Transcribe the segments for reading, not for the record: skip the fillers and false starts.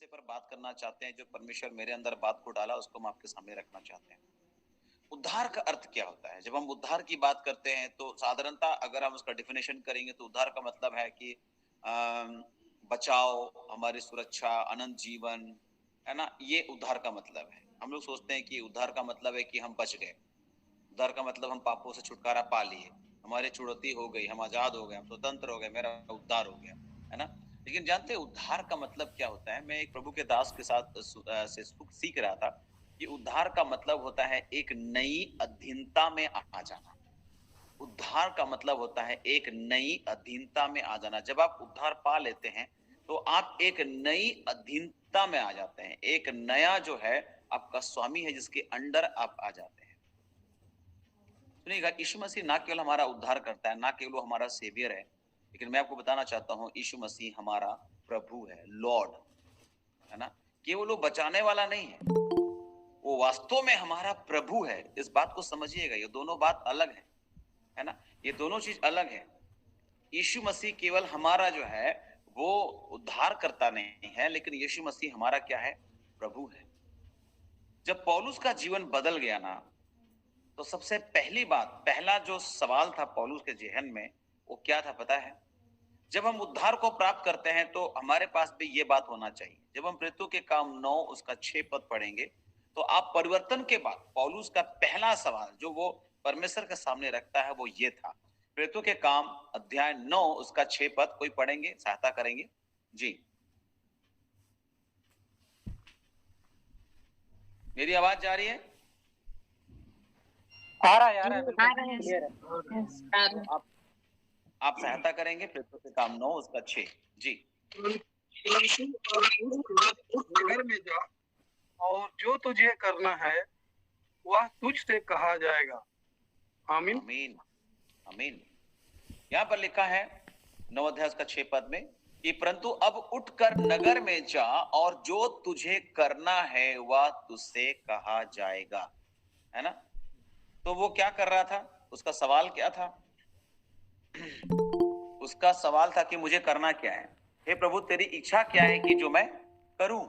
हिस्से पर बात करना चाहते हैं, जो परमेश्वर मेरे अंदर बात को डाला उसको हम आपके सामने रखना चाहते हैं। उद्धार का अर्थ क्या होता है? जब हम उद्धार की बात करते हैं तो साधारणतः अगर हम उसका डेफिनेशन करेंगे तो उद्धार का मतलब है कि बचाव, हमारी सुरक्षा, अनंत जीवन, है ना? ये उद्धार का मतलब है। हम लोग सोचते हैं कि उद्धार का मतलब है कि हम बच गए। उद्धार का मतलब हम पापों से छुटकारा पा लिए, हमारी छुड़ौती हो गई, हम आजाद हो गए, हम स्वतंत्र हो गए, मेरा उद्धार हो गया, है ना? लेकिन जानते हैं उद्धार का मतलब क्या होता है? मैं एक प्रभु के दास के साथ सीख रहा था कि उद्धार का मतलब होता है एक नई अधीनता में आ जाना। उद्धार का मतलब होता है एक नई अधीनता में आ जाना। जब आप उद्धार पा लेते हैं तो आप एक नई अधीनता में आ जाते हैं। एक नया जो है आपका स्वामी है जिसके अंडर आप आ जाते हैं। सुनिएगा, यीशु मसीह ना केवल हमारा उद्धार करता है, ना केवल वो हमारा सेवियर है, लेकिन मैं आपको बताना चाहता हूँ यीशु मसीह हमारा प्रभु है, लॉर्ड, है ना? केवल वो बचाने वाला नहीं है, वो वास्तव में हमारा प्रभु है। इस बात को समझिएगा, ये दोनों बात अलग है ना? ये दोनों चीज अलग है। यीशु मसीह केवल हमारा जो है वो उद्धार करता नहीं है, लेकिन यीशु मसीह हमारा क्या है? प्रभु है। जब पौलुस का जीवन बदल गया ना, तो सबसे पहली बात, पहला जो सवाल था पौलुस के जेहन में, वो क्या था पता है? जब हम उद्धार को प्राप्त करते हैं तो हमारे पास भी ये बात होना चाहिए। जब हम प्रेरितों के काम 9 उसका 6 पद पढ़ेंगे तो आप परिवर्तन के बाद पौलुस का पहला सवाल जो वो परमेश्वर के सामने रखता है वो ये था। प्रेरितों के काम अध्याय 9 उसका 6 पद कोई पढ़ेंगे, सहायता करेंगे जी। मेरी आवाज जा रही है? आ रहा है, आ रहा है, क्लियर है। तो आप सहायता करेंगे प्रेरितों के काम 9 उसका 6 जी। नगर में जा और जो तुझे करना है वह तुझ से कहा जाएगा। आमीन आमीन आमीन। यहाँ पर लिखा है 9 अध्याय का 6 पद में कि परंतु अब उठकर नगर में जा और जो तुझे करना है वह तुझसे कहा जाएगा, है ना? तो वो क्या कर रहा था? उसका सवाल क्या था? उसका सवाल था कि मुझे करना क्या है? हे प्रभु, तेरी इच्छा क्या है कि जो मैं करूं,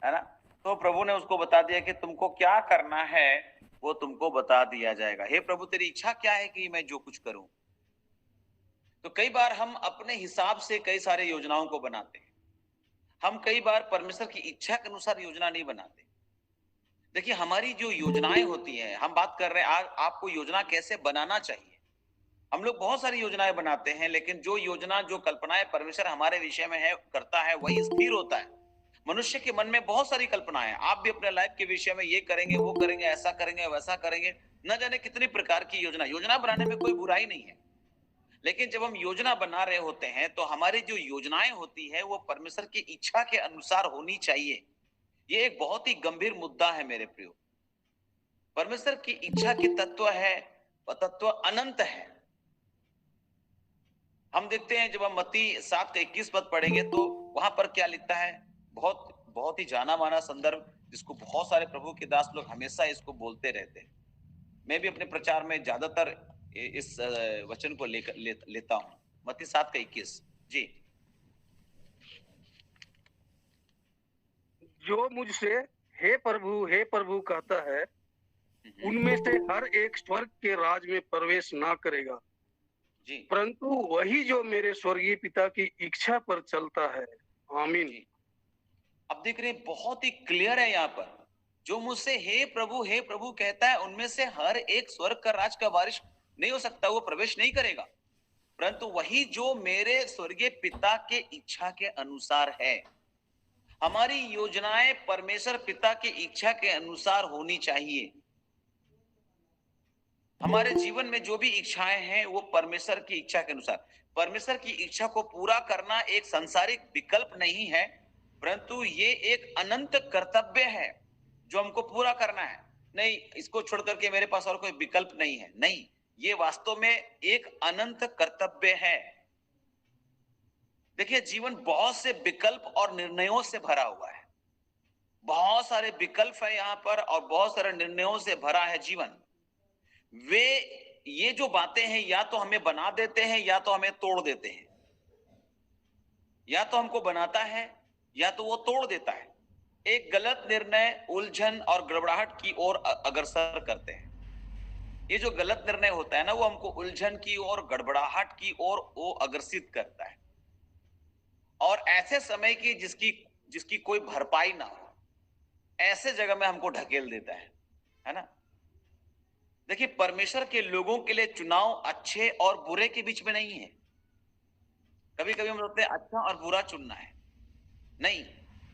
है ना? तो प्रभु ने उसको बता दिया कि तुमको क्या करना है वो तुमको बता दिया जाएगा। हे प्रभु, तेरी इच्छा क्या है कि मैं जो कुछ करूं? तो कई बार हम अपने हिसाब से कई सारे योजनाओं को बनाते हैं। हम कई बार परमेश्वर की इच्छा के अनुसार योजना नहीं बनाते। देखिए, हमारी जो योजनाएं होती हैं, हम बात कर रहे हैं आज आपको योजना कैसे बनाना चाहिए। हम लोग बहुत सारी योजनाएं बनाते हैं, लेकिन जो योजना, जो कल्पनाएं परमेश्वर हमारे विषय में है करता है वही स्थिर होता है। मनुष्य के मन में बहुत सारी कल्पनाएं हैं। आप भी अपने लाइफ के विषय में ये करेंगे, वो करेंगे, ऐसा करेंगे, वैसा करेंगे, न जाने कितनी प्रकार की योजना बनाने में कोई बुराई नहीं है। लेकिन जब हम योजना बना रहे होते हैं तो हमारी जो योजनाएं होती है वो परमेश्वर की इच्छा के अनुसार होनी चाहिए। ये एक बहुत ही गंभीर मुद्दा है मेरे प्रियो। परमेश्वर की इच्छा की तत्व है, वह तत्व अनंत है। हम देखते हैं जब हम मत्ती 7 का 21 पद पढ़ेंगे तो वहां पर क्या लिखता है? बहुत बहुत ही जाना माना संदर्भ, जिसको बहुत सारे प्रभु के दास लोग हमेशा इसको बोलते रहते हैं। मैं भी अपने प्रचार में ज्यादातर इस वचन को लेता हूं। मत्ती 7 का 21 जी। जो मुझसे हे प्रभु कहता है उनमें से हर एक स्वर्ग के राज में प्रवेश ना करेगा जी, परंतु वही जो मेरे स्वर्गीय पिता की इच्छा पर चलता है। आमीन। अब देख रहे हैं, बहुत ही क्लियर है यहाँ पर। जो मुझसे हे प्रभु कहता है उनमें से हर एक स्वर्ग का राज का वारिस नहीं हो सकता, वो प्रवेश नहीं करेगा, परंतु वही जो मेरे स्वर्गीय पिता के इच्छा के अनुसार है। हमारी योजनाएं परमेश्वर पिता की इच्छा के अनुसार होनी चाहिए। हमारे जीवन में जो भी इच्छाएं हैं वो परमेश्वर की इच्छा के अनुसार। परमेश्वर की इच्छा को पूरा करना एक सांसारिक विकल्प नहीं है, परंतु ये एक अनंत कर्तव्य है जो हमको पूरा करना है। नहीं, इसको छोड़ करके मेरे पास और कोई विकल्प नहीं है, नहीं, ये वास्तव में एक अनंत कर्तव्य है। देखिए, जीवन बहुत से विकल्प और निर्णयों से भरा हुआ है। बहुत सारे विकल्प है यहाँ पर और बहुत सारे निर्णयों से भरा है जीवन। वे ये जो बातें हैं या तो हमें बना देते हैं या तो हमें तोड़ देते हैं। या तो हमको बनाता है या तो वो तोड़ देता है। एक गलत निर्णय उलझन और गड़बड़ाहट की ओर अग्रसर करते हैं। ये जो गलत निर्णय होता है ना, वो हमको उलझन की ओर, गड़बड़ाहट की ओर वो अग्रसित करता है, और ऐसे समय की जिसकी जिसकी कोई भरपाई ना हो, ऐसे जगह में हमको ढकेल देता है ना। देखिए, परमेश्वर के लोगों के लिए चुनाव अच्छे और बुरे के बीच में नहीं है। कभी कभी हम सोचते हैं अच्छा और बुरा चुनना है, नहीं।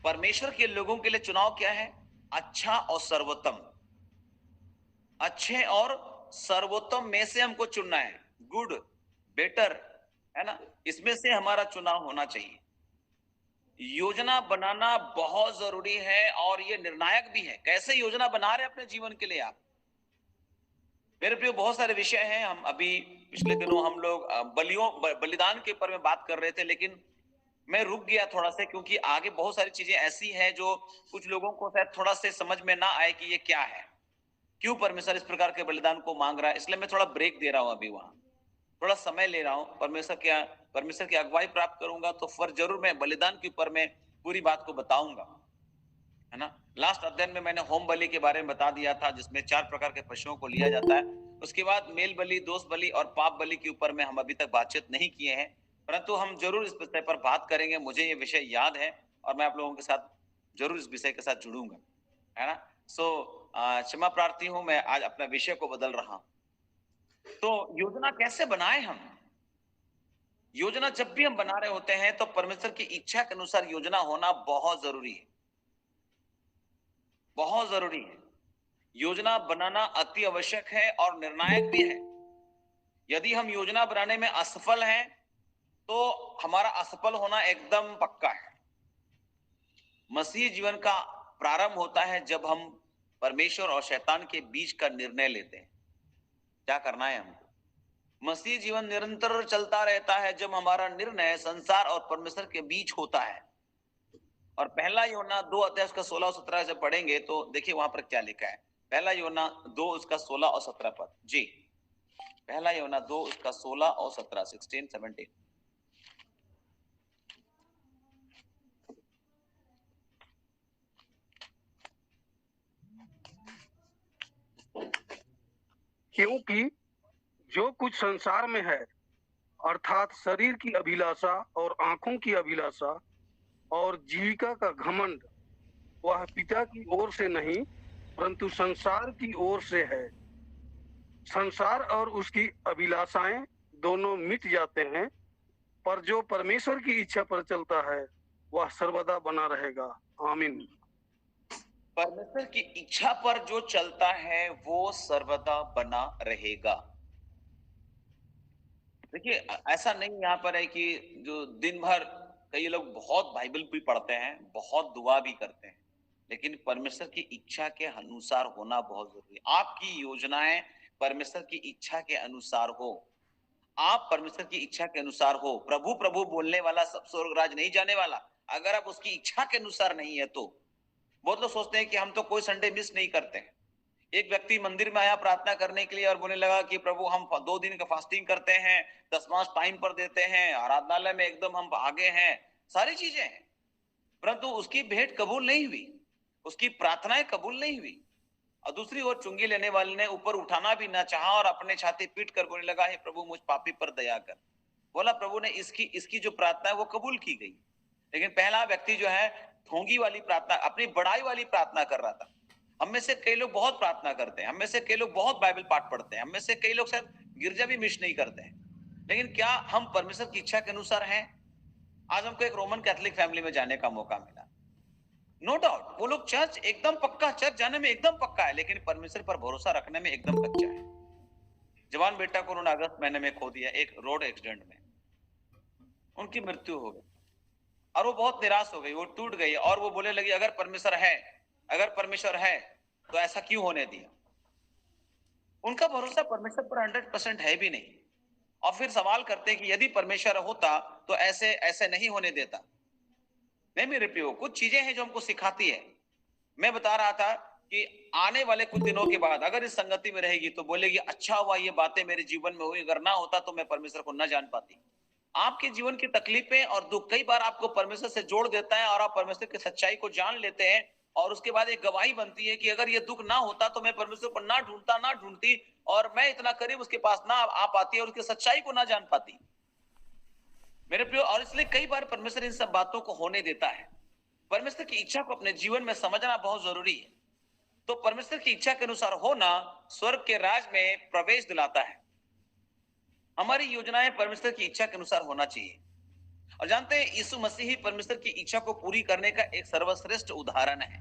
परमेश्वर के लोगों के लिए चुनाव क्या है? अच्छा और सर्वोत्तम। अच्छे और सर्वोत्तम में से हमको चुनना है, गुड, बेटर, है ना। इसमें से हमारा चुनाव होना चाहिए। योजना बनाना बहुत जरूरी है और ये निर्णायक भी है। कैसे योजना बना रहे हैं अपने जीवन के लिए आप? मेरे प्रियो, बहुत सारे विषय हैं। हम अभी पिछले दिनों हम लोग बलिदान के ऊपर में बात कर रहे थे, लेकिन मैं रुक गया थोड़ा सा, क्योंकि आगे बहुत सारी चीजें ऐसी हैं जो कुछ लोगों को शायद थोड़ा से समझ में ना आए कि ये क्या है, क्यों परमेश्वर इस प्रकार के बलिदान को मांग रहा है। इसलिए मैं थोड़ा ब्रेक दे रहा हूं, अभी वहां थोड़ा समय ले रहा हूं। परमेश्वर की अगुवाई प्राप्त करूंगा तो फिर जरूर मैं बलिदान के ऊपर में पूरी बात को बताऊंगा, है ना। लास्ट अध्ययन में मैंने होम बलि के बारे में बता दिया था, जिसमें 4 प्रकार के पशुओं को लिया जाता है। उसके बाद मेल बलि, दोष बलि और पाप बलि के ऊपर में हम अभी तक बातचीत नहीं किए हैं, परंतु हम जरूर इस विषय पर बात करेंगे। मुझे ये विषय याद है और मैं आप लोगों के साथ जरूर इस विषय के साथ जुड़ूंगा, है ना। क्षमा प्रार्थी हूं, मैं आज अपना विषय को बदल रहा हूं। तो योजना कैसे बनाए हम? योजना जब भी हम बना रहे होते हैं तो परमेश्वर की इच्छा के अनुसार योजना होना बहुत जरूरी है, बहुत जरूरी है। योजना बनाना अति आवश्यक है और निर्णायक भी है। यदि हम योजना बनाने में असफल हैं तो हमारा असफल होना एकदम पक्का है। मसीह जीवन का प्रारंभ होता है जब हम परमेश्वर और शैतान के बीच का निर्णय लेते हैं, क्या करना है हमको। मसीह जीवन निरंतर चलता रहता है जब हमारा निर्णय संसार और परमेश्वर के बीच होता है। और पहला यूहन्ना 2 अध्याय उसका 16 और 17 जब पढ़ेंगे तो देखिए वहां पर क्या लिखा है। पहला यूहन्ना 2 उसका 16 और 17 पद जी। पहला यूहन्ना 2 उसका 16 और 17, 16 17। क्योंकि जो कुछ संसार में है, अर्थात शरीर की अभिलाषा और आंखों की अभिलाषा और जीविका का घमंड, वह पिता की ओर से नहीं परंतु संसार की ओर से है। संसार और उसकी अभिलाषाएं दोनों मिट जाते हैं, पर जो परमेश्वर की इच्छा पर चलता है वह सर्वदा बना रहेगा। आमीन। परमेश्वर की इच्छा पर जो चलता है वो सर्वदा बना रहेगा। देखिए, ऐसा नहीं यहाँ पर है कि जो दिन भर कई लोग बहुत बाइबल भी पढ़ते हैं, बहुत दुआ भी करते हैं, लेकिन परमेश्वर की इच्छा के अनुसार होना बहुत जरूरी है। आपकी योजनाएं परमेश्वर की इच्छा के अनुसार हो, आप परमेश्वर की इच्छा के अनुसार हो। प्रभु प्रभु बोलने वाला सब स्वर्गराज नहीं जाने वाला। अगर आप उसकी इच्छा के अनुसार नहीं है तो बहुत लोग सोचते हैं कि हम तो कोई संडे मिस नहीं करते हैं। एक व्यक्ति मंदिर में आया प्रार्थना करने के लिए और बोलने लगा कि प्रभु हम 2 दिन का फास्टिंग करते हैं, दसमांश टाइम पर देते हैं, आराधनालय में एकदम हम आगे हैं, सारी चीजें हैं, परंतु उसकी भेंट कबूल नहीं हुई, उसकी प्रार्थनाएं कबूल नहीं हुई। और दूसरी ओर चुंगी लेने वाले ने ऊपर उठाना भी ना चाहा और अपने छाती पीट कर बोलने लगा, हे प्रभु मुझ पापी पर दया कर। बोला प्रभु ने इसकी इसकी जो प्रार्थना है वो कबूल की गई। लेकिन पहला व्यक्ति जो है ढोंगी वाली प्रार्थना, अपनी बड़ाई वाली प्रार्थना कर रहा था। हम में से कई लोग बहुत प्रार्थना करते हैं, हम में से कई लोग बहुत बाइबल पाठ पढ़ते हैं, हम में से कई लोग शायद गिरजा भी मिस नहीं करते हैं, लेकिन क्या हम परमेश्वर की इच्छा के अनुसार हैं? आज हमको एक रोमन कैथोलिक फैमिली में जाने का मौका मिला। नो डाउट वो लोग चर्च एकदम पक्का, चर्च जाने में एकदम पक्का है, लेकिन परमेश्वर पर भरोसा रखने में एकदम कच्चा है। जवान बेटा को उन्होंने अगस्त महीने में खो दिया एक रोड एक्सीडेंट में, उनकी मृत्यु हो गई और वो बहुत निराश हो गई, वो टूट गई और वो बोलने लगी अगर परमेश्वर है, अगर परमेश्वर है तो ऐसा क्यों होने दिया। उनका भरोसा परमेश्वर पर 100% है भी नहीं। और फिर सवाल करते हैं कि यदि परमेश्वर होता तो ऐसे ऐसे नहीं होने देता। नहीं मेरे प्रियो, कुछ चीजें हैं जो हमको सिखाती है। मैं बता रहा था कि आने वाले कुछ दिनों के बाद अगर इस संगति में रहेगी तो बोलेगी अच्छा हुआ ये बातें मेरे जीवन में हुई, अगर ना होता तो मैं परमेश्वर को न जान पाती। आपके जीवन की तकलीफें और दुख कई बार आपको परमेश्वर से जोड़ देता है और आप परमेश्वर की सच्चाई को जान लेते हैं और उसके बाद एक गवाही बनती है कि अगर ये दुख ना होता तो मैं परमेश्वर को ना ढूंढती और मैं इतना करीब उसके पास ना आ पाती और उसकी सच्चाई को ना जान पाती मेरे प्रियो। और इसलिए कई बार परमेश्वर इन सब बातों को होने देता है। परमेश्वर की इच्छा को अपने जीवन में समझना बहुत जरूरी है। तो परमेश्वर की इच्छा के अनुसार होना स्वर्ग के राज में प्रवेश दिलाता है। हमारी योजनाएं परमेश्वर की इच्छा के अनुसार होना चाहिए। और जानते हैं यीशु मसीह ही परमेश्वर की इच्छा को पूरी करने का एक सर्वश्रेष्ठ उदाहरण है।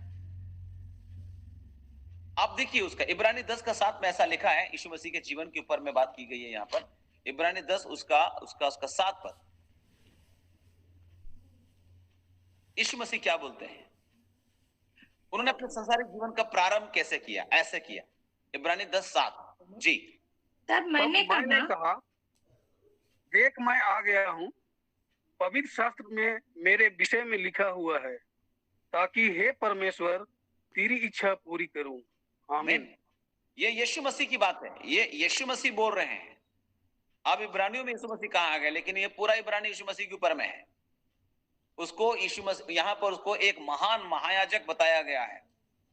आप देखिए उसका इब्रानी 10 का 7 में ऐसा लिखा है, यीशु मसीह के जीवन के ऊपर में बात की गई है यहाँ पर। इब्रानी 10 उसका 7 पद। यीशु मसीह क्या बोलते हैं? उन्होंने अपने संसारिक जीवन का प्रारंभ कैसे किया? ऐसे किया। इब्रानी 10:7 जी। तब मैंने कहा, देख मैं आ गया हूँ, पवित्र शास्त्र में मेरे विषय में लिखा हुआ है, ताकि हे परमेश्वर तेरी इच्छा पूरी करूं। आमीन। ये यीशु मसीह की बात है, ये यीशु मसीह बोल रहे हैं। अब इब्रानियों में यीशु मसीह कहाँ आ गए, लेकिन ये पूरा इब्रानी यीशु मसीह के ऊपर में है। उसको यीशु मसीह यहाँ पर उसको एक महान महायाजक बताया गया है,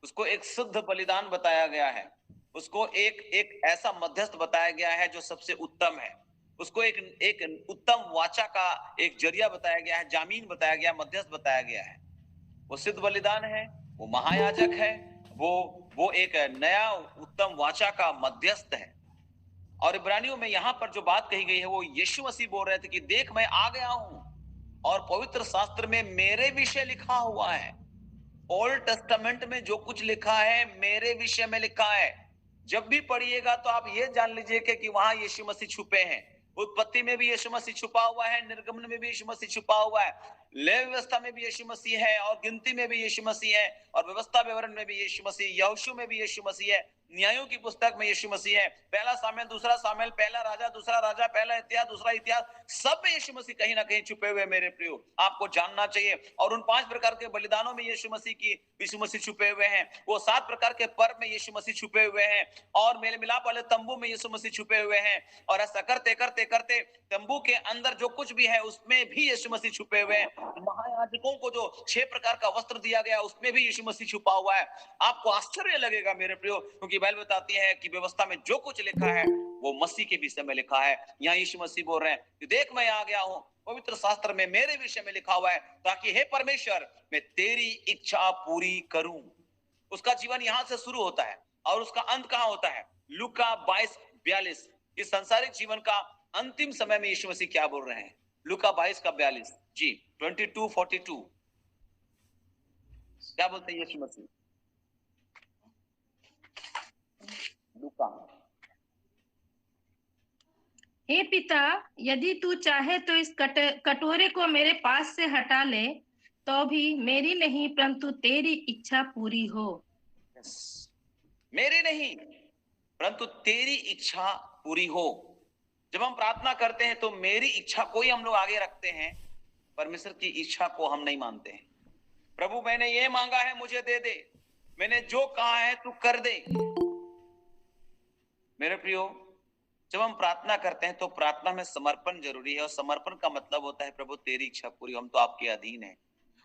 उसको एक शुद्ध बलिदान बताया गया है, उसको एक ऐसा मध्यस्थ बताया गया है जो सबसे उत्तम है, उसको एक उत्तम वाचा का एक जरिया बताया गया है, जामीन बताया गया, मध्यस्थ बताया गया है। वो सिद्ध बलिदान है, वो महायाजक है, वो एक नया उत्तम वाचा का मध्यस्थ है। और इब्रानियों में यहाँ पर जो बात कही गई है वो यीशु मसीह बोल रहे थे कि देख मैं आ गया हूं और पवित्र शास्त्र में मेरे विषय लिखा हुआ है। ओल्ड टेस्टामेंट में जो कुछ लिखा है मेरे विषय में लिखा है। जब भी पढ़िएगा तो आप ये जान लीजिए कि वहां यीशु मसीह छुपे हैं। उत्पत्ति में भी यीशु मसीह छुपा हुआ है, निर्गमन में भी यीशु मसीह छुपा हुआ है, लेवी व्यवस्था में भी यीशु मसीह है, और गिनती में भी यीशु मसीह है, और व्यवस्था विवरण में भी यीशु मसीह, यहोशू में भी यीशु मसीह है, न्यायों की पुस्तक में यीशु मसीह है, पहला सामुएल दूसरा सामुएल, पहला राजा दूसरा राजा, पहला इतिहास दूसरा इतिहास, सब में यीशु मसीह कहीं ना कहीं छुपे हुए। मेरे प्रियो आपको जानना चाहिए। और उन 5 प्रकार के बलिदानों में यीशु मसीह छुपे हुए हैं। वो 7 प्रकार के पर्व में यीशु मसीह छुपे हुए हैं, और मेल मिलाप वाले तंबू में यीशु मसीह छुपे हुए हैं। और ऐसा करते करते करते तंबू के अंदर जो कुछ भी है उसमें भी यीशु मसीह छुपे हुए हैं। महायाजकों को जो 6 प्रकार का वस्त्र दिया गया उसमें भी यीशु मसीह छुपा हुआ है। आपको आश्चर्य लगेगा मेरे प्रियो, क्योंकि बाइबल बताती है कि व्यवस्था में जो कुछ लिखा है वो मसीह के विषय में लिखा है। यहाँ यीशु मसीह बोल रहे हैं कि देख मैं आ गया हूं, पवित्र शास्त्र में मेरे विषय में लिखा हुआ है, ताकि हे परमेश्वर मैं तेरी इच्छा पूरी करूं। उसका जीवन यहां से शुरू होता है और उसका अंत कहां होता है? लूका 22:42। इस सांसारिक जीवन का अंतिम समय में यीशु मसीह क्या बोल रहे हैं? लूका 22:42 जी, 22:42 क्या बोलते हैं यीशु मसीह? लूका, हे पिता, यदि तू चाहे तो इस कटोरे को मेरे पास से हटा ले, तो भी मेरी नहीं परंतु तेरी इच्छा पूरी हो। मेरी नहीं परंतु तेरी इच्छा पूरी हो। जब हम प्रार्थना करते हैं तो मेरी इच्छा को ही हम लोग आगे रखते हैं, परमेश्वर की इच्छा को हम नहीं मानते हैं। प्रभु मैंने ये मांगा है मुझे दे दे, मैंने जो कहा है तू कर दे। मेरे प्रियो जब हम प्रार्थना करते हैं तो प्रार्थना में समर्पण जरूरी है, और समर्पण का मतलब होता है प्रभु तेरी इच्छा पूरी, हम तो आपके अधीन हैं।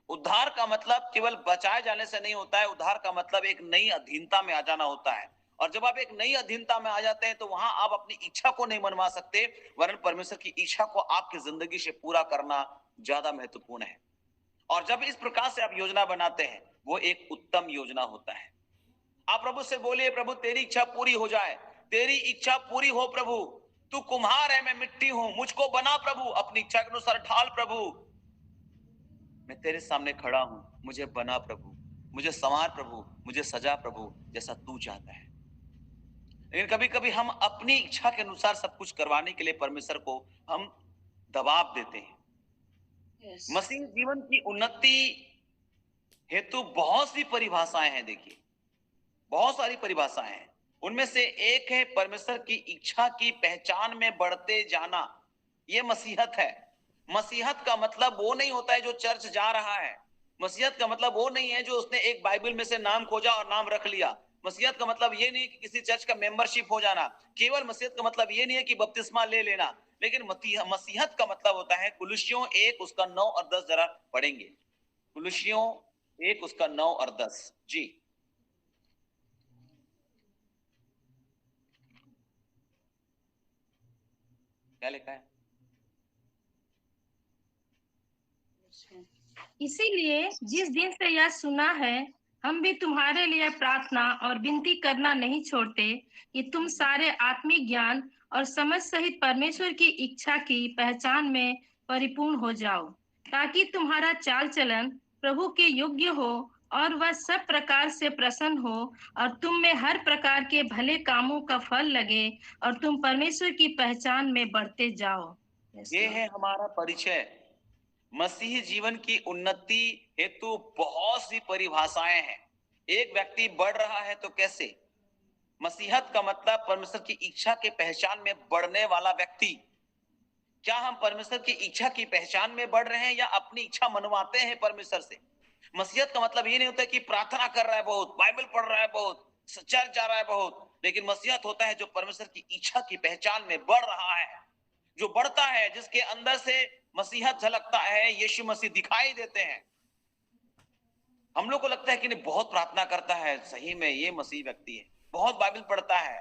उद्धार का मतलब केवल बचाए जाने से नहीं होता है, उद्धार का मतलब एक नई अधीनता में आ जाना होता है। और जब आप एक नई अधीनता में आ जाते हैं तो वहां आप अपनी इच्छा को नहीं मनवा सकते, वरन परमेश्वर की इच्छा को आपकी जिंदगी से पूरा करना ज्यादा महत्वपूर्ण है। और जब इस प्रकार से आप योजना बनाते हैं वो एक उत्तम योजना होता है। आप प्रभु से बोलिए, प्रभु तेरी इच्छा पूरी हो जाए, तेरी इच्छा पूरी हो प्रभु। तू कुम्हार है, मैं मिट्टी हूं, मुझको बना प्रभु, अपनी इच्छा के अनुसार ढाल प्रभु। मैं तेरे सामने खड़ा हूं, मुझे बना प्रभु, मुझे संवार प्रभु, मुझे सजा प्रभु, जैसा तू चाहता है। लेकिन कभी कभी हम अपनी इच्छा के अनुसार सब कुछ करवाने के लिए परमेश्वर को हम दबाव देते हैं। मसीह जीवन की उन्नति हेतु बहुत सी परिभाषाएं हैं। देखिए बहुत सारी परिभाषाएं हैं, उनमें से एक है परमेश्वर की इच्छा की पहचान में बढ़ते जाना। यह मसीहत है। मसीहत का मतलब वो नहीं होता है जो चर्च जा रहा है। मसीहत का मतलब वो नहीं है जो उसने एक बाइबल में से नाम खोजा और नाम रख लिया। मसीहत का मतलब ये नहीं कि किसी चर्च का मेंबरशिप हो जाना। केवल मसीहत का मतलब ये नहीं है कि बपतिस्मा ले लेना। लेकिन मसीहत का मतलब होता है, कुलुस्सियों 1 उसका 9 और 10 जरा पढ़ेंगे। कुलुस्सियों 1 उसका 9 और 10 जी। क्या लिखा है? इसीलिए जिस दिन से यह सुना है, हम भी तुम्हारे लिए प्रार्थना और विनती करना नहीं छोड़ते कि तुम सारे आत्मिक ज्ञान और समझ सहित परमेश्वर की इच्छा की पहचान में परिपूर्ण हो जाओ, ताकि तुम्हारा चाल चलन प्रभु के योग्य हो और वह सब प्रकार से प्रसन्न हो और तुम में हर प्रकार के भले कामों का फल लगे और तुम परमेश्वर की पहचान में बढ़ते जाओ। ये है हमारा परिचय। मसीही जीवन की उन्नति हेतु बहुत सी परिभाषाएं हैं। एक व्यक्ति बढ़ रहा है तो कैसे? मसीहत का मतलब परमेश्वर की इच्छा के पहचान में बढ़ने वाला व्यक्ति। क्या हम परमेश्वर की इच्छा की पहचान में बढ़ रहे हैं या अपनी इच्छा मनवाते हैं परमेश्वर से? मसीहत का मतलब ये नहीं होता कि प्रार्थना कर रहा है बहुत, बाइबल पढ़ रहा है बहुत, चर्च जा रहा है बहुत, लेकिन मसीहत होता है जो परमेश्वर की इच्छा की पहचान में बढ़ रहा है, जो बढ़ता है, जिसके अंदर से मसीहत झलकता है, यीशु मसीह दिखाई देते हैं। हम लोग को लगता है कि नहीं बहुत प्रार्थना करता है, सही में ये मसीह व्यक्ति है, बहुत बाइबल पढ़ता है,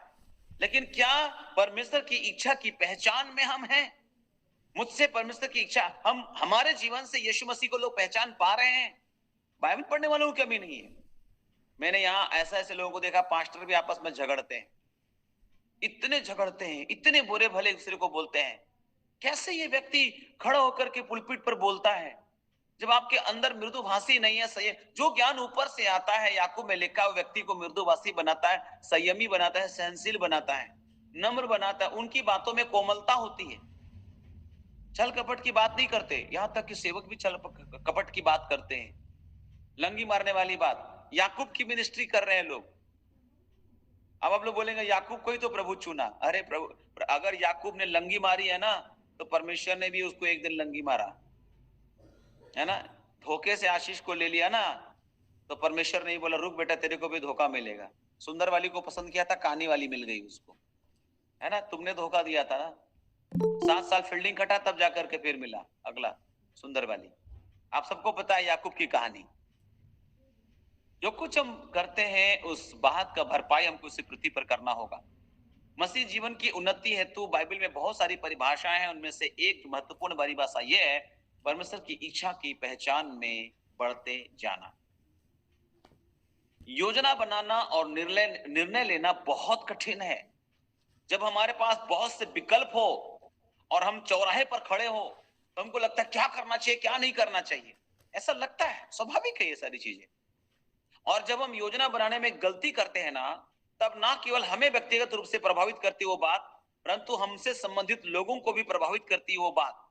लेकिन क्या परमेश्वर की इच्छा की पहचान में हम हैं? मुझसे परमेश्वर की इच्छा, हम हमारे जीवन से यीशु मसीह को लोग पहचान पा रहे हैं? बाइबल पढ़ने वालों की कमी नहीं है। मैंने यहाँ ऐसे ऐसे लोगों को देखा, पास्टर भी आपस में झगड़ते हैं, इतने झगड़ते हैं, इतने बुरे भले दूसरे को बोलते हैं। कैसे ये व्यक्ति खड़ा होकर के पुलपिट पर बोलता है जब आपके अंदर मृदुभाषी नहीं है? सही, जो ज्ञान ऊपर से आता है, याकूब में लिखा है, व्यक्ति को मृदुभाषी बनाता है, संयमी बनाता है, सहनशील बनाता है, नम्र बनाता है। उनकी बातों में कोमलता होती है, छल कपट की बात नहीं करते। यहां तक कि सेवक भी छल कपट की बात करते हैं, लंगी मारने वाली बात। याकूब की मिनिस्ट्री कर रहे हैं लोग। अब आप लोग बोलेंगे याकूब को ही तो प्रभु चुना। अरे प्रभु, अगर याकूब ने लंगी मारी है ना, तो परमेश्वर ने भी उसको एक दिन लंगी मारा है ना। धोखे से आशीष को ले लिया ना, तो परमेश्वर ने बोला रुक बेटा, तेरे को भी धोखा मिलेगा। सुंदर वाली को पसंद किया था, कानी वाली मिल गई उसको, है ना। तुमने धोखा दिया था ना, 7 साल फील्डिंग कटा, तब जाकर के फिर मिला अगला सुंदर वाली। आप सबको पता है याकूब की कहानी। जो कुछ हम करते हैं उस बात का भरपाई हमको इस पृथ्वी पर करना होगा। मसीह जीवन की उन्नति हेतु बाइबल में बहुत सारी परिभाषाएं हैं, उनमें से एक महत्वपूर्ण परिभाषा यह है, परमेश्वर की इच्छा की पहचान में बढ़ते जाना। योजना बनाना और निर्णय लेना बहुत कठिन है। जब हमारे पास बहुत से विकल्प हो और हम चौराहे पर खड़े हो, तो हमको लगता है क्या करना चाहिए, क्या नहीं करना चाहिए, ऐसा लगता है। स्वाभाविक है ये सारी चीजें। और जब हम योजना बनाने में गलती करते हैं ना, तब ना केवल हमें व्यक्तिगत रूप से प्रभावित करती वो बात, परंतु हमसे संबंधित लोगों को भी प्रभावित करती वो बात।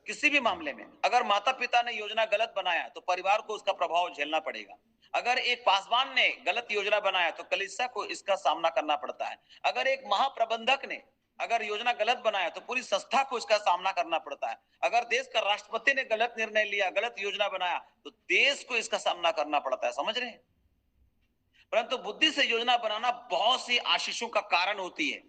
किसी भी मामले में अगर माता पिता ने योजना गलत बनाया तो परिवार को उसका प्रभाव झेलना पड़ेगा। अगर एक पासवान ने गलत योजना बनाया तो कलीसिया को इसका सामना करना पड़ता है। अगर एक महाप्रबंधक ने अगर योजना गलत बनाया तो पूरी संस्था को इसका सामना करना पड़ता है। अगर देश का राष्ट्रपति ने गलत निर्णय लिया, गलत योजना बनाया, तो देश को इसका सामना करना पड़ता है। समझ रहे हैं? परंतु बुद्धि से योजना बनाना बहुत सी आशीषों का कारण होती है।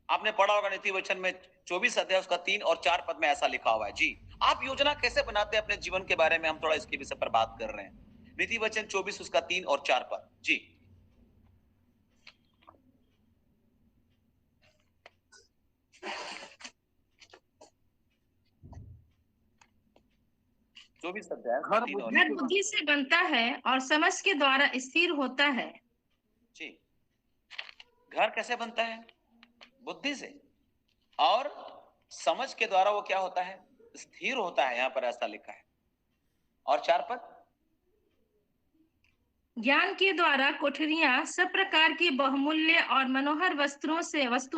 आपने पढ़ा होगा नीति वचन में 24 अध्याय उसका 3 और 4 पद में ऐसा लिखा हुआ है। जी, आप योजना कैसे बनाते हैं अपने जीवन के बारे में हम थोड़ा इसके विषय पर बात कर रहे हैं। नीति वचन 24 उसका 3 और 4 पद। जी, घर बुद्धि से बनता है और समझ के द्वारा स्थिर होता है। जी, घर कैसे बनता है? बुद्धि से, और समझ के द्वारा वो क्या होता है? स्थिर होता है। यहां पर ऐसा लिखा है। और 4 पद, ज्ञान के द्वारा कोठरियां सब प्रकार की बहुमूल्य और मनोहर वस्तुओं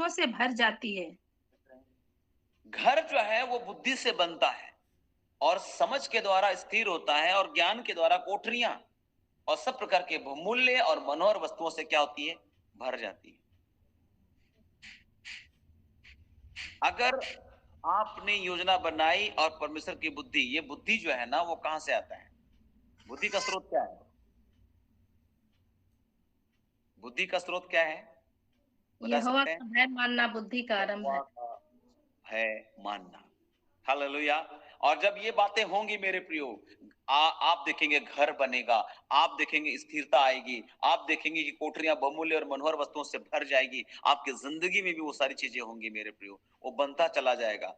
से भर जाती है। घर जो है वो बुद्धि से बनता है और समझ के द्वारा स्थिर होता है, और ज्ञान के द्वारा कोठरियां और सब प्रकार के बहुमूल्य और मनोहर वस्तुओं से क्या होती है? भर जाती है। अगर आपने योजना बनाई और परमेश्वर की बुद्धि, ये बुद्धि जो है ना वो कहां से आता है? बुद्धि का स्रोत क्या है? बुद्धि का स्रोत क्या है? बता यहोवा सकते हैं? का भय मानना बुद्धि का आरंभ है। है मानना। हालेलुया। और जब ये बातें होंगी मेरे प्रियो, आप देखेंगे घर बनेगा, आप देखेंगे स्थिरता आएगी, आप देखेंगे कि कोठरियां बहुमूल्य और मनोहर वस्तुओं से भर जाएगी, आपकी जिंदगी में भी वो सारी चीजें होंगी मेरे प्रियो, वो बनता चला जाएगा।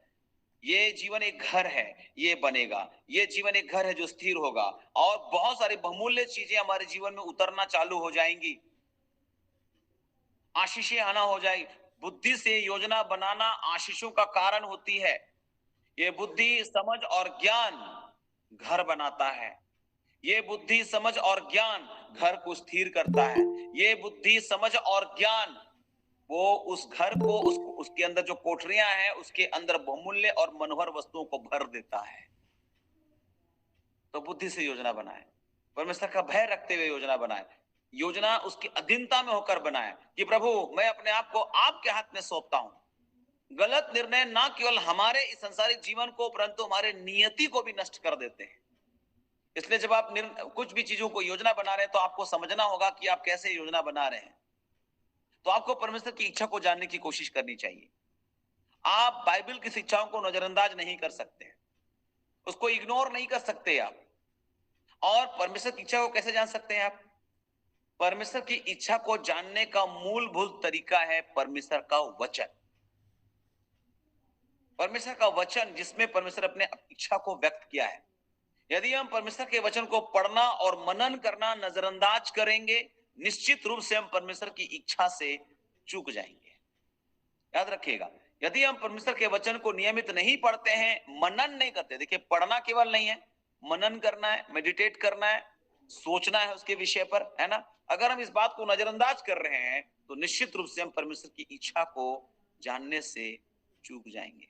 ये जीवन एक घर है, ये बनेगा। ये जीवन एक घर है जो स्थिर होगा, और बहुत सारी बहुमूल्य चीजें हमारे जीवन में उतरना चालू हो जाएंगी, आशीषें आना हो जाएगी। बुद्धि से योजना बनाना आशीषों का कारण होती है। ये बुद्धि, समझ और ज्ञान घर बनाता है। ये बुद्धि, समझ और ज्ञान घर को स्थिर करता है। ये बुद्धि, समझ और ज्ञान वो उस घर को, उसके अंदर जो कोठरियां हैं, उसके अंदर बहुमूल्य और मनोहर वस्तुओं को भर देता है। तो बुद्धि से योजना बनाए, परमेश्वर का भय रखते हुए योजना बनाए, योजना उसकी अधीनता में होकर बनाए कि प्रभु मैं अपने आप को आपके हाथ में सौंपता हूं। गलत निर्णय ना केवल हमारे इस संसारिक जीवन को, परंतु हमारे नियति को भी नष्ट कर देते हैं। इसलिए जब आप कुछ भी चीजों को योजना बना रहे हैं, तो आपको समझना होगा कि आप कैसे योजना बना रहे हैं। तो आपको परमेश्वर की इच्छा को जानने की कोशिश करनी चाहिए। आप बाइबल की शिक्षाओं को नजरअंदाज नहीं कर सकते, उसको इग्नोर नहीं कर सकते आप। और परमेश्वर की इच्छा को कैसे जान सकते हैं आप? परमेश्वर की इच्छा को जानने का मूलभूत तरीका है परमेश्वर का वचन। परमेश्वर का वचन, जिसमें परमेश्वर अपने इच्छा को व्यक्त किया है। यदि हम परमेश्वर के वचन को पढ़ना और मनन करना नजरअंदाज करेंगे, निश्चित रूप से हम परमेश्वर की इच्छा से चूक जाएंगे। याद रखिएगा, यदि हम परमेश्वर के वचन को नियमित नहीं पढ़ते हैं, मनन नहीं करते, देखिए पढ़ना केवल नहीं है, मनन करना है, मेडिटेट करना है, सोचना है उसके विषय पर, है ना। अगर हम इस बात को नजरअंदाज कर रहे हैं, तो निश्चित रूप से हम परमेश्वर की इच्छा को जानने से चूक जाएंगे,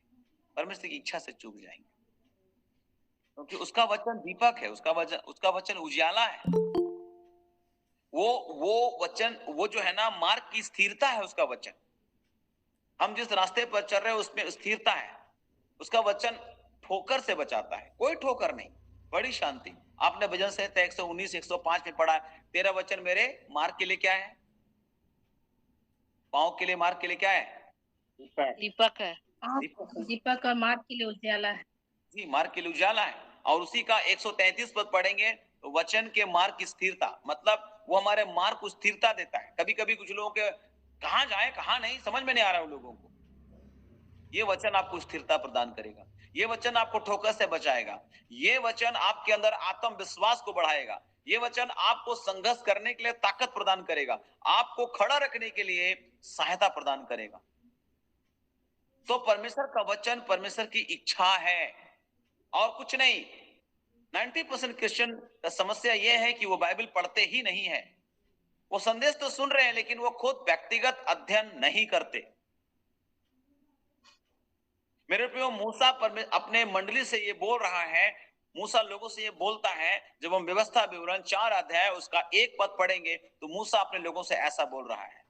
परमेश्वर की इच्छा से चूक जाएंगे। क्योंकि उसका वचन दीपक है, उसका वचन उजियाला है। वो वचन, वो जो है ना, मार्ग की स्थिरता है उसका वचन। हम जिस रास्ते पर चल रहे हैं उसमें स्थिरता है। उसका वचन ठोकर से बचाता है, कोई ठोकर नहीं, बड़ी शांति। आपने भजन संहिता 119 105 में पढ़ा, तेरा वचन मेरे मार्ग के लिए क्या है? पांव के लिए मार्ग के लिए क्या है? दीपक है। दीपक और मार्ग के लिए उजाला है। जी, मार्ग के लिए उजाला है। और उसी का 133 पद पढ़ेंगे, तो वचन के मार्ग की स्थिरता, मतलब वो हमारे मार्ग को स्थिरता देता है। कभी कभी कुछ लोगों के कहां जाए कहां नहीं समझ में नहीं आ रहा है उन लोगों को। ये वचन आपको स्थिरता प्रदान करेगा, ये वचन आपको ठोकर से बचाएगा, ये वचन आपके अंदर आत्मविश्वास को बढ़ाएगा, ये वचन आपको संघर्ष करने के लिए ताकत प्रदान करेगा, आपको खड़ा रखने के लिए सहायता प्रदान करेगा। तो परमेश्वर का वचन परमेश्वर की इच्छा है और कुछ नहीं। 90% क्रिश्चियन का समस्या यह है कि वो बाइबल पढ़ते ही नहीं है। वो संदेश तो सुन रहे हैं, लेकिन वो खुद व्यक्तिगत अध्ययन नहीं करते। मेरे प्रियो, मूसा अपने मंडली से ये बोल रहा है, मूसा लोगों से ये बोलता है। जब हम व्यवस्था विवरण 4 अध्याय उसका 1 पद पढ़ेंगे, तो मूसा अपने लोगों से ऐसा बोल रहा है।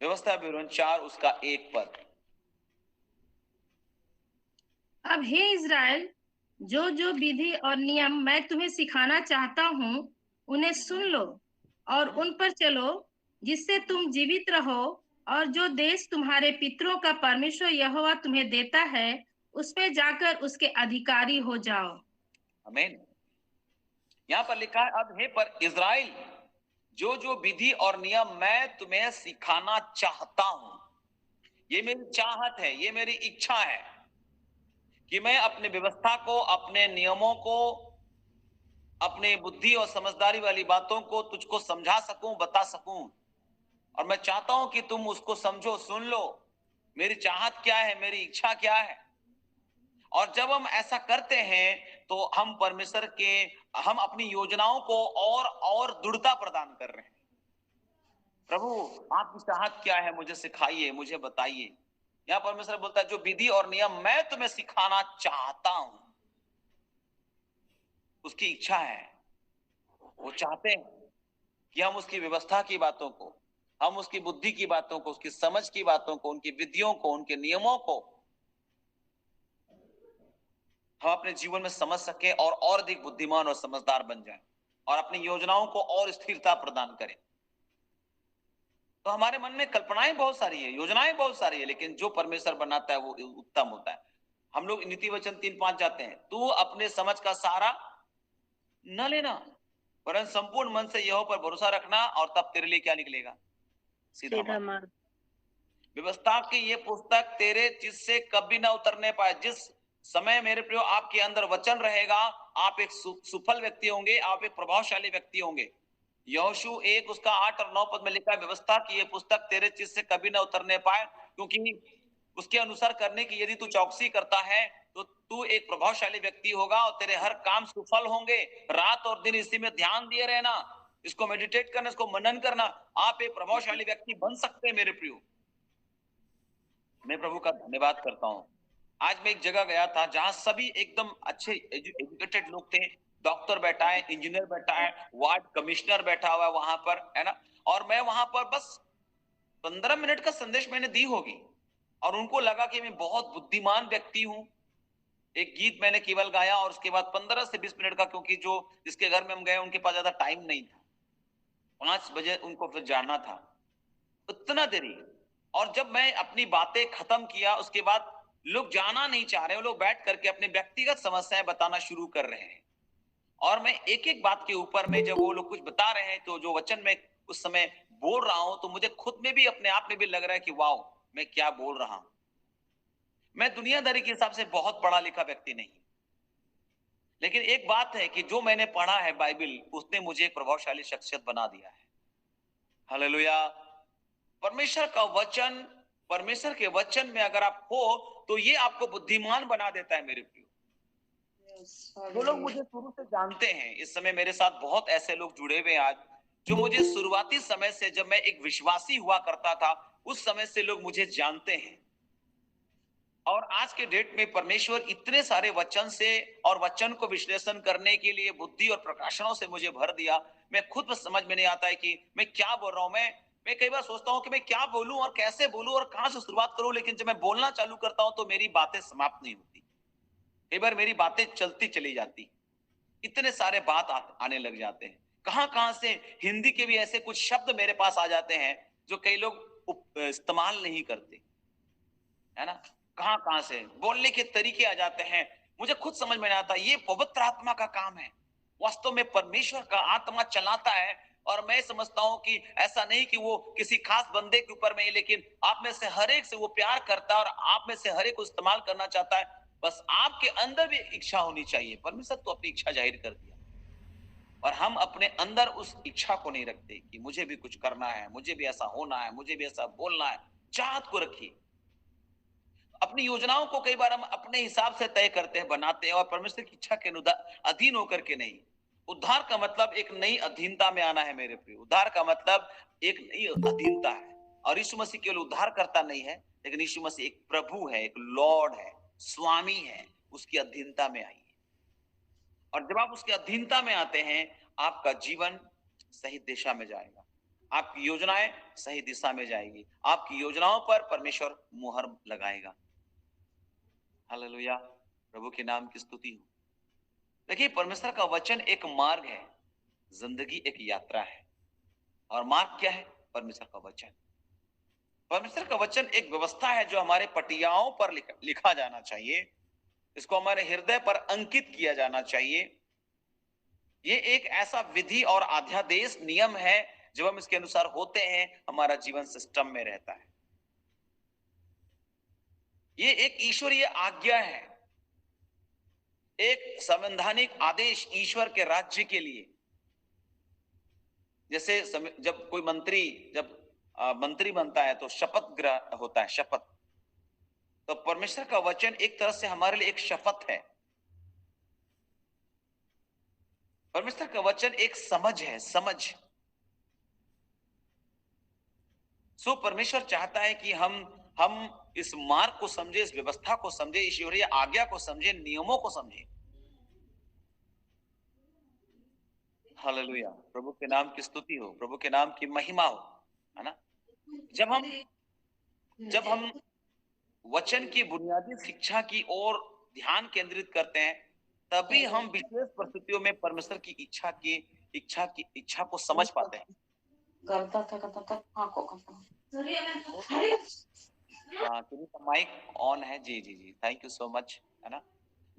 व्यवस्था विवरण 4 उसका 1 पद। अब हे इज़राइल, जो जो विधि और नियम मैं तुम्हें सिखाना चाहता हूँ, उन्हें सुन लो और उन पर चलो, जिससे तुम जीवित रहो, और जो देश तुम्हारे पितरों का परमेश्वर यहोवा तुम्हें देता है, उसमें जाकर उसके अधिकारी हो जाओ। आमीन। यहाँ पर लिखा है, अब हे पर इज़राइल, जो जो विधि और नियम मैं तुम्हें सिखाना चाहता हूं, ये मेरी चाहत है, ये मेरी इच्छा है कि मैं अपने व्यवस्था को, अपने नियमों को, अपने बुद्धि और समझदारी वाली बातों को तुझको समझा सकूं, बता सकूं। और मैं चाहता हूं कि तुम उसको समझो, सुन लो, मेरी चाहत क्या है, मेरी इच्छा क्या है। और जब हम ऐसा करते हैं, तो हम परमेश्वर के, हम अपनी योजनाओं को और दृढ़ता प्रदान कर रहे हैं। प्रभु आपकी चाहत क्या है, मुझे सिखाइए, मुझे बताइए। यहाँ परमेश्वर बोलता है, जो विधि और नियम मैं तुम्हें सिखाना चाहता हूं, उसकी इच्छा है। वो चाहते हैं कि हम उसकी व्यवस्था की बातों को, हम उसकी बुद्धि की बातों को, उसकी समझ की बातों को, उनकी विधियों को, उनके नियमों को हम अपने जीवन में समझ सके और अधिक बुद्धिमान और समझदार बन जाएं और अपनी योजनाओं को और स्थिरता प्रदान करें। तो हमारे मन में कल्पनाएं बहुत सारी है, योजनाएं बहुत सारी है, लेकिन जो परमेश्वर बनाता है वो उत्तम होता है। हम लोग नीति वचन 3:5 जाते हैं, तू अपने समझ का सहारा न लेना, परंतु संपूर्ण मन से यहोवा पर भरोसा रखना, और तब तेरे लिए क्या निकलेगा? सीधा सीधा मार्ग। मार्ग। व्यवस्था की ये पुस्तक तेरे चित्त से कभी ना उतरने पाए। जिस समय मेरे प्रियो आपके अंदर वचन रहेगा, आप एक सुफल व्यक्ति होंगे, आप एक प्रभावशाली व्यक्ति होंगे। यहोशू 1 उसका 8 और 9 पद में लिखा है, व्यवस्था की ये पुस्तक तेरे चित्त से कभी ना उतरने पाए, क्योंकि उसके अनुसार करने की यदि तू चौकसी करता है तो तू एक प्रभावशाली व्यक्ति होगा और तेरे हर काम सफल होंगे। रात और दिन इसी में ध्यान दिए रहना, इसको मेडिटेट करना, इसको मनन करना, आप एक प्रभावशाली व्यक्ति बन सकते हैं मेरे प्रियो। मैं प्रभु का धन्यवाद करता हूँ। आज मैं एक जगह गया था जहां सभी एकदम अच्छे एजुकेटेड लोग थे, डॉक्टर बैठा है, इंजीनियर बैठा है, वार्ड कमिश्नर बैठा हुआ है वहां पर, है ना। और मैं वहां पर बस 15 मिनट का संदेश मैंने दी होगी और उनको लगा कि मैं बहुत बुद्धिमान व्यक्ति हूं। एक गीत मैंने केवल गाया और उसके बाद 15 से 20 मिनट का, क्योंकि जो जिसके घर में हम गए उनके पास ज्यादा टाइम नहीं था, 5 बजे उनको फिर जाना था, उतना देरी। और जब मैं अपनी बातें खत्म किया उसके बाद लोग जाना नहीं चाह रहे, लोग बैठ करके अपने व्यक्तिगत समस्याएं बताना शुरू कर रहे हैं। और मैं एक एक बात के ऊपर में जब वो लोग कुछ बता रहे हैं तो जो वचन में उस समय बोल रहा हूं, तो मुझे खुद में भी अपने आप में भी लग रहा है कि वाओ, मैं क्या बोल रहा हूं। मैं दुनियादारी के हिसाब से बहुत पढ़ा लिखा व्यक्ति नहीं, लेकिन एक बात है कि जो मैंने पढ़ा है बाइबल, उसने मुझे एक प्रभावशाली शख्सियत बना दिया है। हालेलुया। परमेश्वर का वचन, परमेश्वर के वचन में अगर आप हो तो ये आपको बुद्धिमान बना देता है मेरे प्रियो। जो लोग मुझे शुरू से जानते हैं, इस समय मेरे साथ बहुत ऐसे लोग जुड़े हुए आज, जो मुझे शुरुआती समय से, जब मैं एक विश्वासी हुआ करता था, उस समय से लोग मुझे जानते हैं। और आज के डेट में परमेश्वर इतने सारे वचन से और वचन को विश्लेषण करने के लिए बुद्धि और प्रकाशनों से मुझे भर दिया, मैं खुद समझ में नहीं आता है कि मैं क्या बोल रहा हूं। मैं कई बार सोचता हूं कि मैं क्या बोलूं और कैसे बोलूं और कहां से शुरुआत करूं, लेकिन जब मैं बोलना चालू करता हूं तो मेरी बातें समाप्त नहीं होती, कई बार मेरी बातें चलती चली जाती, इतने सारे बात आने लग जाते हैं। कहां कहां से हिंदी के भी ऐसे कुछ शब्द मेरे पास आ जाते हैं जो कई लोग इस्तेमाल नहीं करते, है ना। कहां कहां से बोलने के तरीके आ जाते हैं, मुझे खुद समझ में नहीं आता। ये पवित्र आत्मा का काम है, वास्तव में परमेश्वर का आत्मा चलाता है। और मैं समझता हूं कि ऐसा नहीं कि वो किसी खास बंदे के ऊपर में, लेकिन आप में से हर एक से वो प्यार करता है और आप में से हर एक को इस्तेमाल करना चाहता है। बस आपके अंदर भी इच्छा होनी चाहिए। परमेश्वर तो अपनी इच्छा जाहिर कर दिया, और हम अपने अंदर उस इच्छा को नहीं रखते कि मुझे भी कुछ करना है, मुझे भी ऐसा होना है, मुझे भी ऐसा बोलना है। चाहत को रखिए। अपनी योजनाओं को कई बार हम अपने हिसाब से तय करते हैं, बनाते हैं, और परमेश्वर की इच्छा के अधीन होकर के नहीं। उद्धार का मतलब एक नई अधीनता में आना है मेरे प्रिय। उद्धार का मतलब एक नई अधीनता है। और यीशु मसीह केवल उद्धार करता नहीं है, लेकिन यीशु मसीह एक प्रभु है, एक लॉर्ड है, स्वामी है। उसकी अधीनता में आइए, और जब आप उसकी अधीनता में आते हैं, आपका जीवन सही दिशा में जाएगा, आपकी योजनाएं सही दिशा में जाएगी, आपकी योजनाओं पर परमेश्वर मुहर लगाएगा। हालेलुया, प्रभु के नाम की स्तुति हो। देखिए, परमेश्वर का वचन एक मार्ग है, जिंदगी एक यात्रा है। और मार्ग क्या है? परमेश्वर का वचन। परमेश्वर का वचन एक व्यवस्था है जो हमारे पटियाओं पर लिखा जाना चाहिए, इसको हमारे हृदय पर अंकित किया जाना चाहिए। ये एक ऐसा विधि और अध्यादेश नियम है, जब हम इसके अनुसार होते हैं, हमारा जीवन सिस्टम में रहता है। ये एक ईश्वरीय आज्ञा है, एक संवैधानिक आदेश ईश्वर के राज्य के लिए। जैसे जब कोई मंत्री बनता है तो शपथ ग्रहण होता है, शपथ। तो परमेश्वर का वचन एक तरह से हमारे लिए एक शपथ है। परमेश्वर का वचन एक समझ है, समझ। सो परमेश्वर चाहता है कि हम इस मार्ग को समझे, इस व्यवस्था को समझे, ईश्वरीय आज्ञा को समझे, नियमों को समझे। हालेलुया, प्रभु के नाम की स्तुति हो, प्रभु के नाम की महिमा हो, है ना। जब हम वचन की बुनियादी शिक्षा की ओर ध्यान केंद्रित करते हैं, तभी हम विशेष परिस्थितियों में परमेश्वर की इच्छा को समझ पाते हैं। माइक ऑन है। जी जी जी, थैंक यू सो मच, है ना।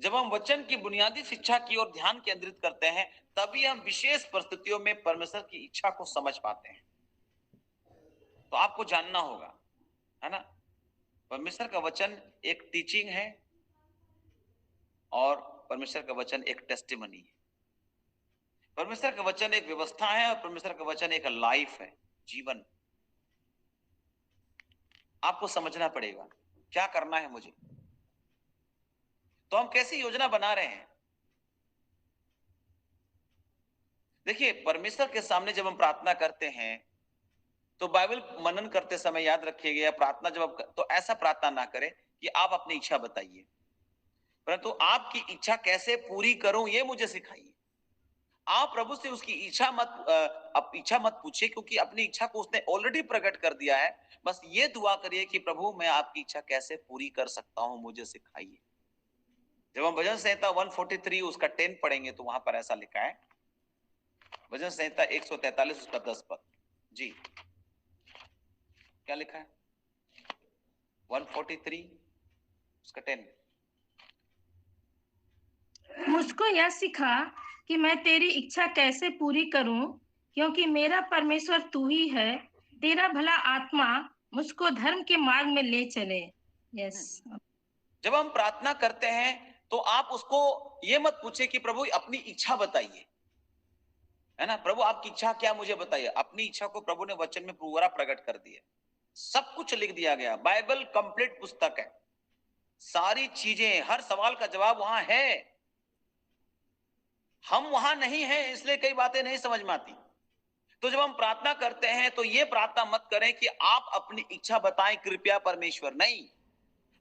जब हम वचन की बुनियादी शिक्षा की ओर ध्यान केंद्रित करते हैं, तभी हम विशेष परिस्थितियों में परमेश्वर की इच्छा को समझ पाते हैं। तो आपको जानना होगा, है ना, परमेश्वर का वचन एक टीचिंग है और परमेश्वर का वचन एक टेस्टिमनी है। परमेश्वर का वचन एक व्यवस्था है और परमेश्वर का वचन एक लाइफ है, जीवन। आपको समझना पड़ेगा क्या करना है मुझे। तो हम कैसी योजना बना रहे हैं? देखिए, परमेश्वर के सामने जब हम प्रार्थना करते हैं तो बाइबल मनन करते समय याद रखिएगा, या प्रार्थना जब आप तो ऐसा प्रार्थना ना करें कि आप अपनी इच्छा बताइए, परंतु आपकी इच्छा कैसे पूरी करूं ये मुझे सिखाइए। आप प्रभु से उसकी इच्छा मत पूछिए, क्योंकि अपनी इच्छा को उसने ऑलरेडी प्रकट कर दिया है। बस ये दुआ करिए कि प्रभु मैं आपकी इच्छा कैसे पूरी कर सकता हूं, मुझे सिखाइए। जब हम भजन संहिता 143 उसका 10 पढ़ेंगे तो वहां पर ऐसा लिखा है, भजन संहिता 143 उसका 10 पद। जी, क्या लिखा है? 143 उसका 10। मुझको यह सिखा कि मैं तेरी इच्छा कैसे पूरी करूं, क्योंकि मेरा परमेश्वर तू ही है। तेरा भला आत्मा मुझको धर्म के मार्ग में ले चले। यस। जब हम प्रार्थना करते हैं तो आप उसको ये मत पूछे कि प्रभु अपनी इच्छा बताइए, है ना, प्रभु आपकी इच्छा क्या मुझे बताइए। अपनी इच्छा को प्रभु ने वचन में पूरा प्रकट कर दिया, सब कुछ लिख दिया गया। बाइबल कंप्लीट पुस्तक है, सारी चीजें, हर सवाल का जवाब वहां है। हम वहां नहीं हैं, इसलिए कई बातें नहीं समझ में आती। तो जब हम प्रार्थना करते हैं तो ये प्रार्थना मत करें कि आप अपनी इच्छा बताएं कृपया परमेश्वर, नहीं,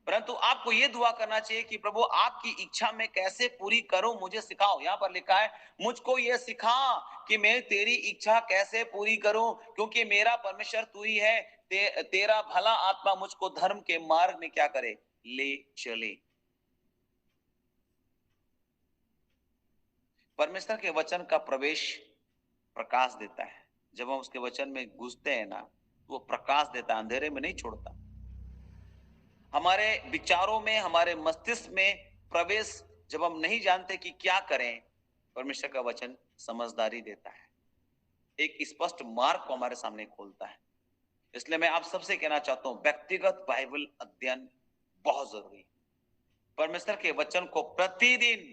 परंतु आपको यह दुआ करना चाहिए कि प्रभु आपकी इच्छा मैं कैसे पूरी करूं, मुझे सिखाओ। यहां पर लिखा है, मुझको यह सिखा कि मैं तेरी इच्छा कैसे पूरी करूं, क्योंकि मेरा परमेश्वर तू ही है। तेरा भला आत्मा मुझको धर्म के मार्ग में क्या करे, ले चले। परमेश्वर के वचन का प्रवेश प्रकाश देता है। जब हम उसके वचन में घुसते हैं ना, तो वो प्रकाश देता है, अंधेरे में नहीं छोड़ता। हमारे विचारों में, हमारे मस्तिष्क में प्रवेश जब हम नहीं जानते कि क्या करें, परमेश्वर का वचन समझदारी देता है, एक स्पष्ट मार्ग को हमारे सामने खोलता है। इसलिए मैं आप सबसे कहना चाहता हूं, व्यक्तिगत बाइबल अध्ययन बहुत जरूरी है। परमेश्वर के वचन को प्रतिदिन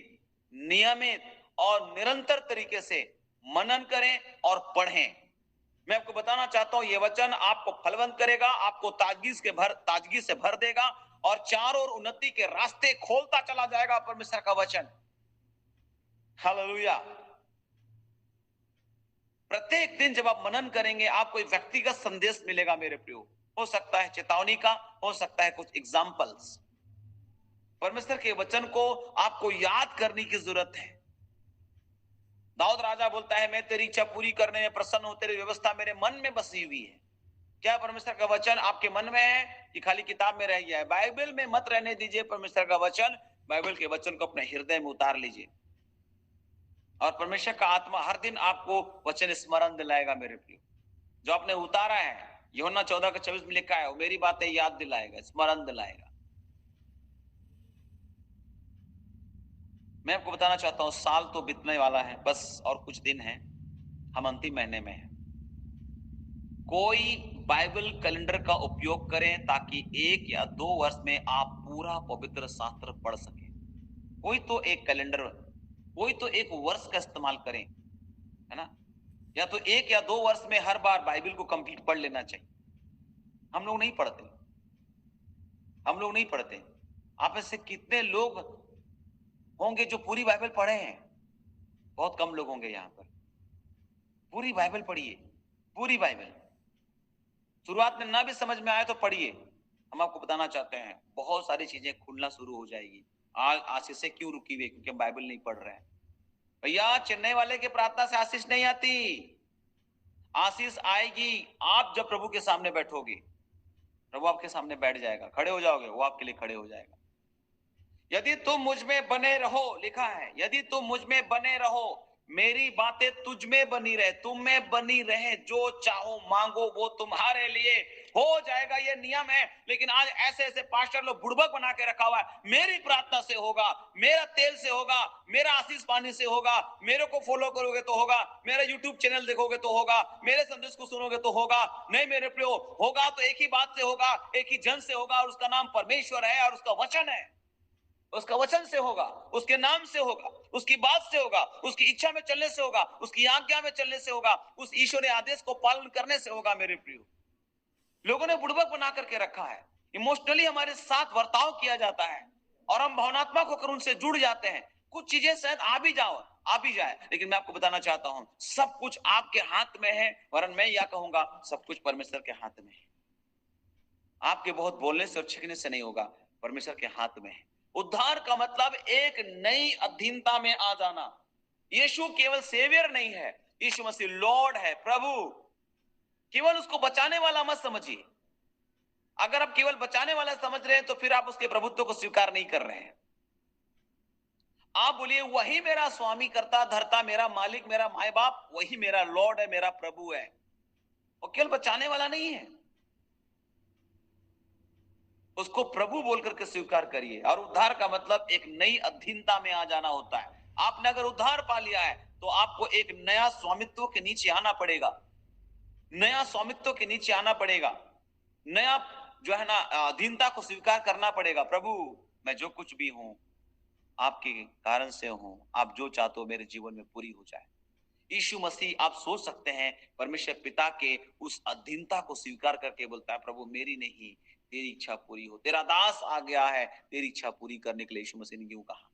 नियमित और निरंतर तरीके से मनन करें और पढ़ें। मैं आपको बताना चाहता हूं, यह वचन आपको फलवंत करेगा, आपको ताजगी से भर देगा और चारों ओर उन्नति के रास्ते खोलता चला जाएगा परमेश्वर का वचन। हालेलुया। प्रत्येक दिन जब आप मनन करेंगे, आपको एक व्यक्तिगत संदेश मिलेगा मेरे प्रियो। हो सकता है चेतावनी का, हो सकता है कुछ एग्जाम्पल्स। परमेश्वर के वचन को आपको याद करने की जरूरत है। दाऊद राजा बोलता है, मैं तेरी इच्छा पूरी करने में प्रसन्न हूं, तेरी व्यवस्था मेरे मन में बसी हुई है। क्या परमेश्वर का वचन आपके मन में है कि खाली किताब में रह गया है? बाइबल में मत रहने दीजिए परमेश्वर का वचन। बाइबल के वचन को अपने हृदय में उतार लीजिए और परमेश्वर का आत्मा हर दिन आपको वचन स्मरण दिलाएगा मेरे प्रिय। जो आपने उतारा है, यूहन्ना 14:24 में लिखा है, वो मेरी बातें याद दिलाएगा, स्मरण दिलाएगा। मैं आपको बताना चाहता हूं, साल तो बीतने वाला है, बस और कुछ दिन है, हम अंतिम महीने में हैं। कोई बाइबल कैलेंडर का उपयोग करें ताकि 1 या 2 वर्ष में आप पूरा पवित्र शास्त्र पढ़ सकें। कोई तो एक कैलेंडर, कोई तो एक वर्ष का इस्तेमाल करें, है ना, या तो 1 या 2 वर्ष में हर बार बाइबल को कंप्लीट पढ़ लेना चाहिए। हम लोग नहीं पढ़ते, हम लोग नहीं पढ़ते। आप में से कितने लोग होंगे जो पूरी बाइबल पढ़े हैं? बहुत कम लोग होंगे यहाँ पर। पूरी बाइबल पढ़िए, पूरी बाइबल। शुरुआत में ना भी समझ में आए तो पढ़िए। हम आपको बताना चाहते हैं, बहुत सारी चीजें खुलना शुरू हो जाएगी। आज आशीष से क्यों रुकी हुई? क्योंकि हम बाइबल नहीं पढ़ रहे हैं। भैया, चेन्नई वाले के प्रार्थना से आशीष नहीं आती, आशीष आएगी आप जब प्रभु के सामने बैठोगे। प्रभु आपके सामने बैठ जाएगा, खड़े हो जाओगे, वो आपके लिए खड़े हो जाएगा। यदि तुम मुझ में बने रहो, लिखा है, यदि तुम मुझ में बने रहो मेरी बातें तुझ में बनी रहे, तुम में बनी रहे, जो चाहो मांगो वो तुम्हारे लिए हो जाएगा। ये नियम है। लेकिन आज ऐसे ऐसे पास्टर लोग बुड़बक बना के रखा हुआ है, मेरी प्रार्थना से होगा, मेरा तेल से होगा, मेरा आशीष पानी से होगा, मेरे को फॉलो करोगे तो होगा, मेरा यूट्यूब चैनल देखोगे तो होगा, मेरे संदेश को सुनोगे तो होगा। नहीं मेरे प्रियो, होगा तो एक ही बात से होगा, एक ही जन से होगा, और उसका नाम परमेश्वर है और उसका वचन है। उसका वचन से होगा, उसके नाम से होगा, उसकी बात से होगा, उसकी इच्छा में चलने से होगा, उसकी आज्ञा में चलने से होगा, उस ईश्वरीय आदेश को पालन करने से होगा। मेरे प्रियो, लोगों ने बुड़बक बना करके रखा है, इमोशनली हमारे साथ बर्ताव किया जाता है और हम भावनात्मक होकर उनसे जुड़ जाते हैं। कुछ चीजें शायद आ भी जाए, लेकिन मैं आपको बताना चाहता हूं, सब कुछ आपके हाथ में है। वरन मैं यह कहूंगा, सब कुछ परमेश्वर के हाथ में है। आपके बहुत बोलने से और छिकने से नहीं होगा, परमेश्वर के हाथ में है। उद्धार का मतलब एक नई अधीनता में आ जाना। यीशु केवल सेवियर नहीं है, यीशु मसीह लॉर्ड है, प्रभु। केवल उसको बचाने वाला मत समझिए। अगर आप केवल बचाने वाला समझ रहे हैं तो फिर आप उसके प्रभुत्व को स्वीकार नहीं कर रहे हैं। आप बोलिए, वही मेरा स्वामी करता धरता, मेरा मालिक, मेरा माए बाप, वही मेरा लॉर्ड है, मेरा प्रभु है। वो केवल बचाने वाला नहीं है, उसको प्रभु बोल करके स्वीकार करिए। और उद्धार का मतलब एक नई अधीनता में आ जाना होता है। आपने अगर उद्धार पा लिया है तो आपको एक नया स्वामित्व के नीचे आना पड़ेगा, नया स्वामित्व के नीचे आना पड़ेगा, नया जो है ना अधीनता को स्वीकार करना पड़ेगा। प्रभु, मैं जो कुछ भी हूं आपके कारण से हूं, आप जो चाहते हो मेरे जीवन में पूरी हो जाए। यीशु मसीह, आप सोच सकते हैं, परमेश्वर पिता के उस अधीनता को स्वीकार करके बोलता है, प्रभु मेरी नहीं तेरी इच्छा पूरी हो, तेरा दास आ गया है तेरी इच्छा पूरी करने के लिए। यीशु मसीह ने यूं कहा।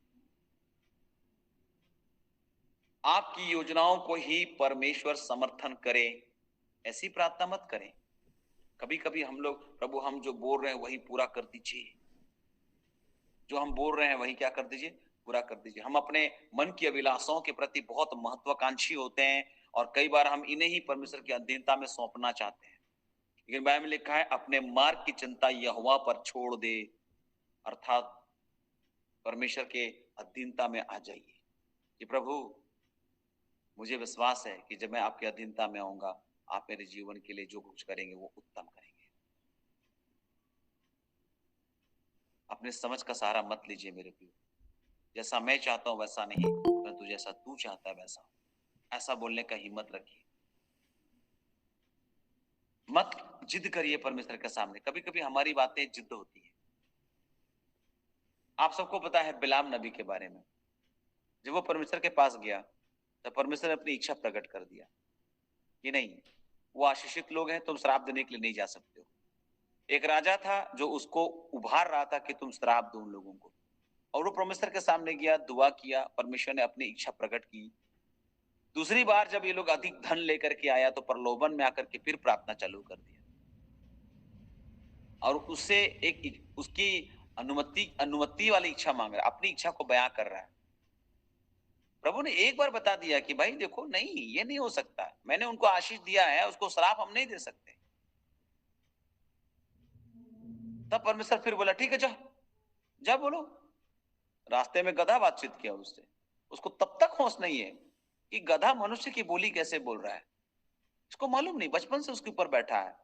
आपकी योजनाओं को ही परमेश्वर समर्थन करे, ऐसी प्रार्थना मत करें। कभी कभी हम लोग, प्रभु हम जो बोल रहे हैं वही पूरा कर दीजिए, जो हम बोल रहे हैं वही क्या कर दीजिए, पूरा कर दीजिए। हम अपने मन की अभिलाषाओं के प्रति बहुत महत्वाकांक्षी होते हैं और कई बार हम इन्हें ही परमेश्वर की अधीनता में सौंपना चाहते हैं। लेकिन बाइबल में लिखा है, अपने मार्ग की चिंता यहोवा पर छोड़ दे, अर्थात परमेश्वर के अधीनता में आ जाइए कि प्रभु मुझे विश्वास है कि जब मैं आपके अधीनता में आऊंगा, आप मेरे जीवन के लिए जो कुछ करेंगे वो उत्तम करेंगे। अपने समझ का सहारा मत लीजिए मेरे प्रिय। जैसा मैं चाहता हूं वैसा नहीं, परंतु जैसा तू चाहता है वैसा। ऐसा बोलने का हिम्मत रखिए, मत जिद करिए परमेश्वर के सामने। कभी कभी हमारी बातें जिद होती है। आप सबको पता है बिलाम नबी के बारे में, जब वो परमेश्वर के पास गया तो परमेश्वर ने अपनी इच्छा प्रकट कर दिया कि नहीं, वो आशीषित लोग हैं, तुम श्राप देने के लिए नहीं जा सकते हो। एक राजा था जो उसको उभार रहा था कि तुम श्राप दो उन लोगों को, और वो परमेश्वर के सामने गया, दुआ किया, परमेश्वर ने अपनी इच्छा प्रकट की। दूसरी बार जब ये लोग अधिक धन लेकर के आया तो प्रलोभन में आकर के फिर प्रार्थना चालू कर दिया, और उससे एक उसकी अनुमति वाली इच्छा मांग रहा है, अपनी इच्छा को बयां कर रहा है। प्रभु ने एक बार बता दिया कि भाई देखो, नहीं ये नहीं हो सकता, मैंने उनको आशीष दिया है, उसको श्राप हम नहीं दे सकते। तब परमेश्वर फिर बोला, ठीक है जा जा बोलो। रास्ते में गधा बातचीत किया उससे, उसको तब तक होश नहीं है कि गधा मनुष्य की बोली कैसे बोल रहा है, उसको मालूम नहीं, बचपन से उसके ऊपर बैठा है।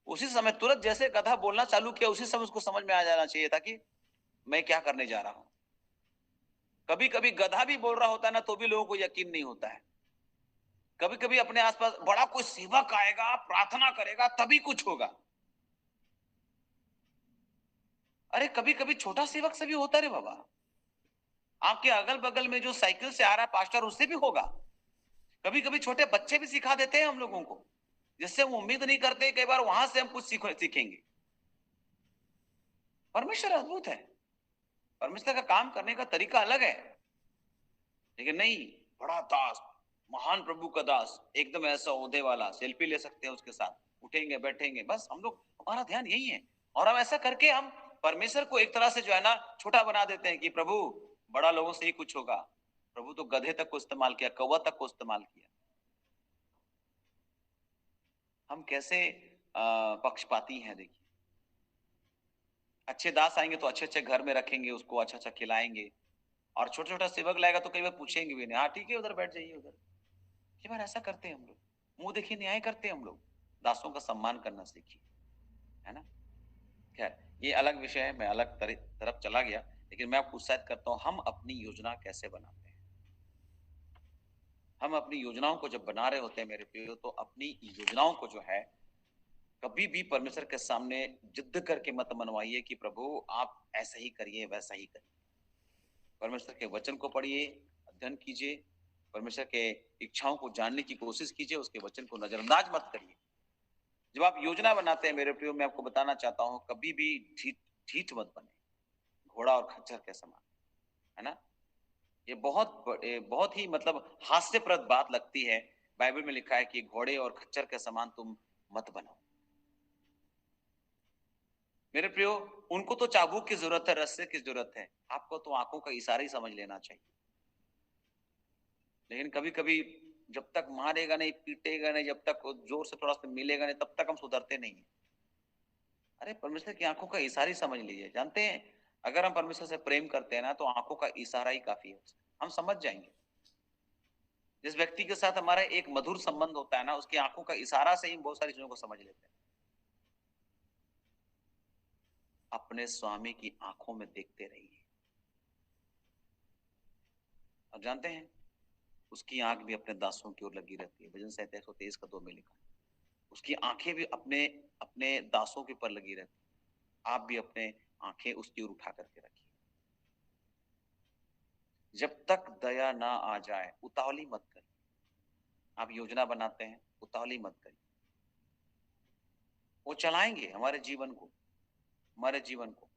उसी समय तुरंत जैसे गधा बोलना चालू किया, उसी समय उसको समझ में आ जाना चाहिए था कि मैं क्या करने जा रहा हूं। कभी कभी गधा भी बोल रहा होता है ना, तो भी लोगों को यकीन नहीं होता है। कभी कभी अपने आसपास बड़ा कोई सेवक आएगा, प्रार्थना करेगा, तभी कुछ होगा। अरे कभी कभी छोटा सेवक से भी होता रे बाबा। आपके अगल बगल में जो साइकिल से आ रहा है पास्टर, उससे भी होगा। कभी कभी छोटे बच्चे भी सिखा देते हैं हम लोगों को, जिससे हम उम्मीद नहीं करते, कई बार वहां से हम कुछ सीखेंगे। परमेश्वर अद्भुत है, परमेश्वर का काम करने का तरीका अलग है। लेकिन नहीं, बड़ा दास, महान प्रभु का दास, एकदम ऐसा ओहदे वाला, सेल्फी ले सकते हैं उसके साथ, उठेंगे बैठेंगे, बस हम लोग, हमारा ध्यान यही है। और हम ऐसा करके हम परमेश्वर को एक तरह से जो है ना छोटा बना देते हैं कि प्रभु बड़ा लोगों से ही कुछ होगा। प्रभु तो गधे तक को इस्तेमाल किया, कौवा तक को इस्तेमाल किया। हम कैसे पक्षपाती हैं। देखिए, अच्छे दास आएंगे तो अच्छे अच्छे घर में रखेंगे, उसको अच्छा अच्छा खिलाएंगे, और छोटा छोटा सेवक लाएगा तो कई बार पूछेंगे भी नहीं, हाँ ठीक है उधर बैठ जाइए उधर। कई बार ऐसा करते हैं हम लोग, मुंह देखिए न्याय करते हैं हम लोग। दासों का सम्मान करना सीखिए, है ना। खैर ये अलग विषय है, मैं अलग तरफ चला गया, लेकिन मैं आपको उत्साहित करता हूँ, हम अपनी योजना कैसे बनाते हैं। हम अपनी योजनाओं को जब बना रहे होते हैं मेरे प्रियो, तो अपनी योजनाओं को जो है कभी भी परमेश्वर के सामने जिद करके मत मनवाइए कि प्रभु आप ऐसा ही करिए वैसा ही करिए। परमेश्वर के वचन को पढ़िए, अध्ययन कीजिए, परमेश्वर के इच्छाओं को जानने की कोशिश कीजिए, उसके वचन को नजरअंदाज मत करिए। जब आप योजना बनाते हैं मेरे प्रियो, मैं आपको बताना चाहता हूं, कभी भी ढीठ मत बने, घोड़ा और खच्चर के समान, है ना। ये बहुत ही मतलब हास्यप्रद बात लगती है। बाइबल में लिखा है कि घोड़े और खच्चर के समान तुम मत बनो। मेरे प्रियो, उनको तो चाबुक की जरूरत है, रस्से की जरूरत है, आपको तो आंखों का इशारा ही समझ लेना चाहिए। लेकिन कभी कभी जब तक मारेगा नहीं, पीटेगा नहीं, जब तक जोर से थोड़ा सा मिलेगा नहीं, तब तक हम सुधरते नहीं है। अरे परमेश्वर की आंखों का इशारा ही समझ लीजिए। जानते हैं, अगर हम परमेश्वर से प्रेम करते हैं ना, तो आंखों का इशारा ही काफी है, हम समझ जाएंगे। जिस व्यक्ति के साथ हमारा एक मधुर संबंध होता है ना, उसकी आंखों का इशारा से ही बहुत सारी चीजों को समझ लेते हैं। अपने स्वामी की आंखों में देखते रहिए। और जानते हैं, उसकी आंख भी अपने दासों की ओर लगी रहती है। भजन संहिता 123 का 2 में लिखा, उसकी आंखें भी अपने अपने दासों के ऊपर लगी रहती है। आप भी अपने आंखें उसकी ओर उठा करके रखिए। जब तक दया ना आ जाए उतावली मत करिए। आप योजना बनाते हैं, उतावली मत करिए। वो चलाएंगे हमारे जीवन को, हमारे जीवन को।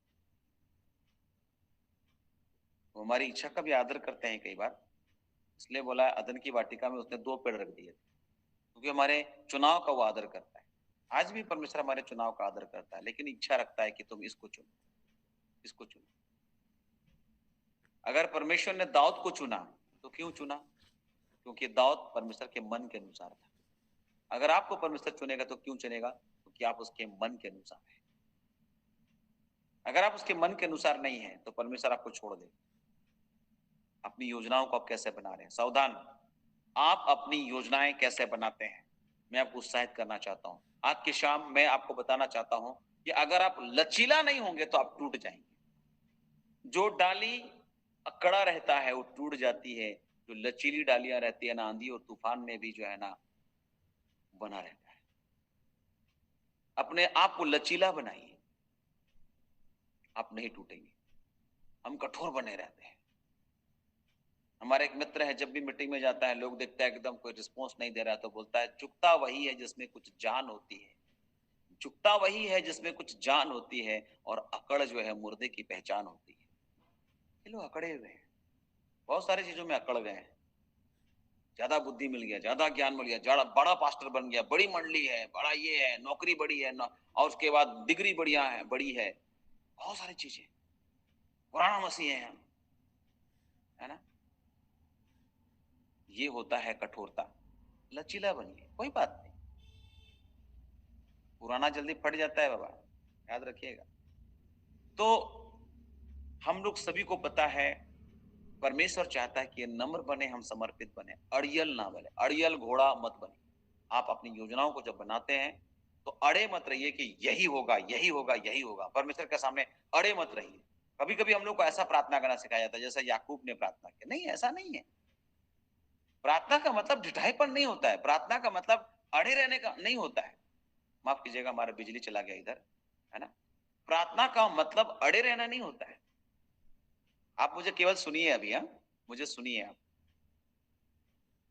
वो हमारी इच्छा का भी आदर करते हैं कई बार। इसलिए बोला अदन की वाटिका में उसने 2 पेड़ रख दिए थे, क्योंकि हमारे चुनाव का वो आदर करता है। आज भी परमेश्वर हमारे चुनाव का आदर करता है, लेकिन इच्छा रखता है कि तुम इसको चुनो, इसको चुनो। अगर परमेश्वर ने दाऊद को चुना तो क्यों चुना? क्योंकि दाऊद परमेश्वर के मन के अनुसार था। अगर आपको परमेश्वर चुनेगा तो क्यों चुनेगा? क्योंकि आप उसके मन के अनुसार है। अगर आप उसके मन के अनुसार नहीं है तो परमेश्वर आपको छोड़ दे। अपनी योजनाओं को आप कैसे बना रहे हैं? सावधान, आप अपनी योजनाएं कैसे बनाते हैं, मैं आपको उत्साहित करना चाहता हूं। आज की शाम मैं आपको बताना चाहता हूं कि अगर आप लचीला नहीं होंगे तो आप टूट जाएंगे। जो डाली अकड़ा रहता है वो टूट जाती है, जो लचीली डालियां रहती है ना, आंधी और तूफान में भी जो है ना बना रहता है। अपने आप को लचीला बनाइए, आप नहीं टूटेंगे। हम कठोर बने रहते हैं। हमारे एक मित्र है, जब भी मीटिंग में जाता है, लोग देखता है एकदम कोई रिस्पॉन्स नहीं दे रहा, तो बोलता है झुकता वही है जिसमें कुछ जान होती है, झुकता वही है जिसमें कुछ जान होती है, और अकड़ जो है मुर्दे की पहचान होती है। ये लोग अकड़े हुए हैं, बहुत सारी चीजों में अकड़ गए हैं। ज्यादा बुद्धि मिल गया, ज्यादा ज्ञान मिल गया, ज्यादा बड़ा पास्टर बन गया, बड़ी मंडली है, बड़ा ये है, नौकरी बड़ी है ना, और उसके बाद डिग्री बढ़िया है, बड़ी है, बहुत सारी चीजें। पुराना मसीह है हम, है ना। ये होता है कठोरता। लचीला बनिए, कोई बात नहीं, पुराना जल्दी फट जाता है बाबा, याद रखिएगा। तो हम लोग सभी को पता है, परमेश्वर चाहता है कि नम्र बने, हम समर्पित बने, अड़ियल ना बने, अड़ियल घोड़ा मत बने। आप अपनी योजनाओं को जब बनाते हैं तो अड़े मत रहिए कि यही होगा, यही होगा, यही होगा। परमेश्वर के सामने अड़े मत रहिए। कभी कभी हम लोग को ऐसा प्रार्थना करना सिखाया जाता है जैसा याकूब ने प्रार्थना की। नहीं, ऐसा नहीं है। प्रार्थना का मतलब ढिठाईपन नहीं होता है, प्रार्थना का मतलब अड़े रहने का नहीं होता है। माफ कीजिएगा, हमारा बिजली चला गया इधर, है ना। प्रार्थना का मतलब अड़े रहना नहीं होता है। आप मुझे केवल सुनिए अभी, हाँ, मुझे सुनिए आप।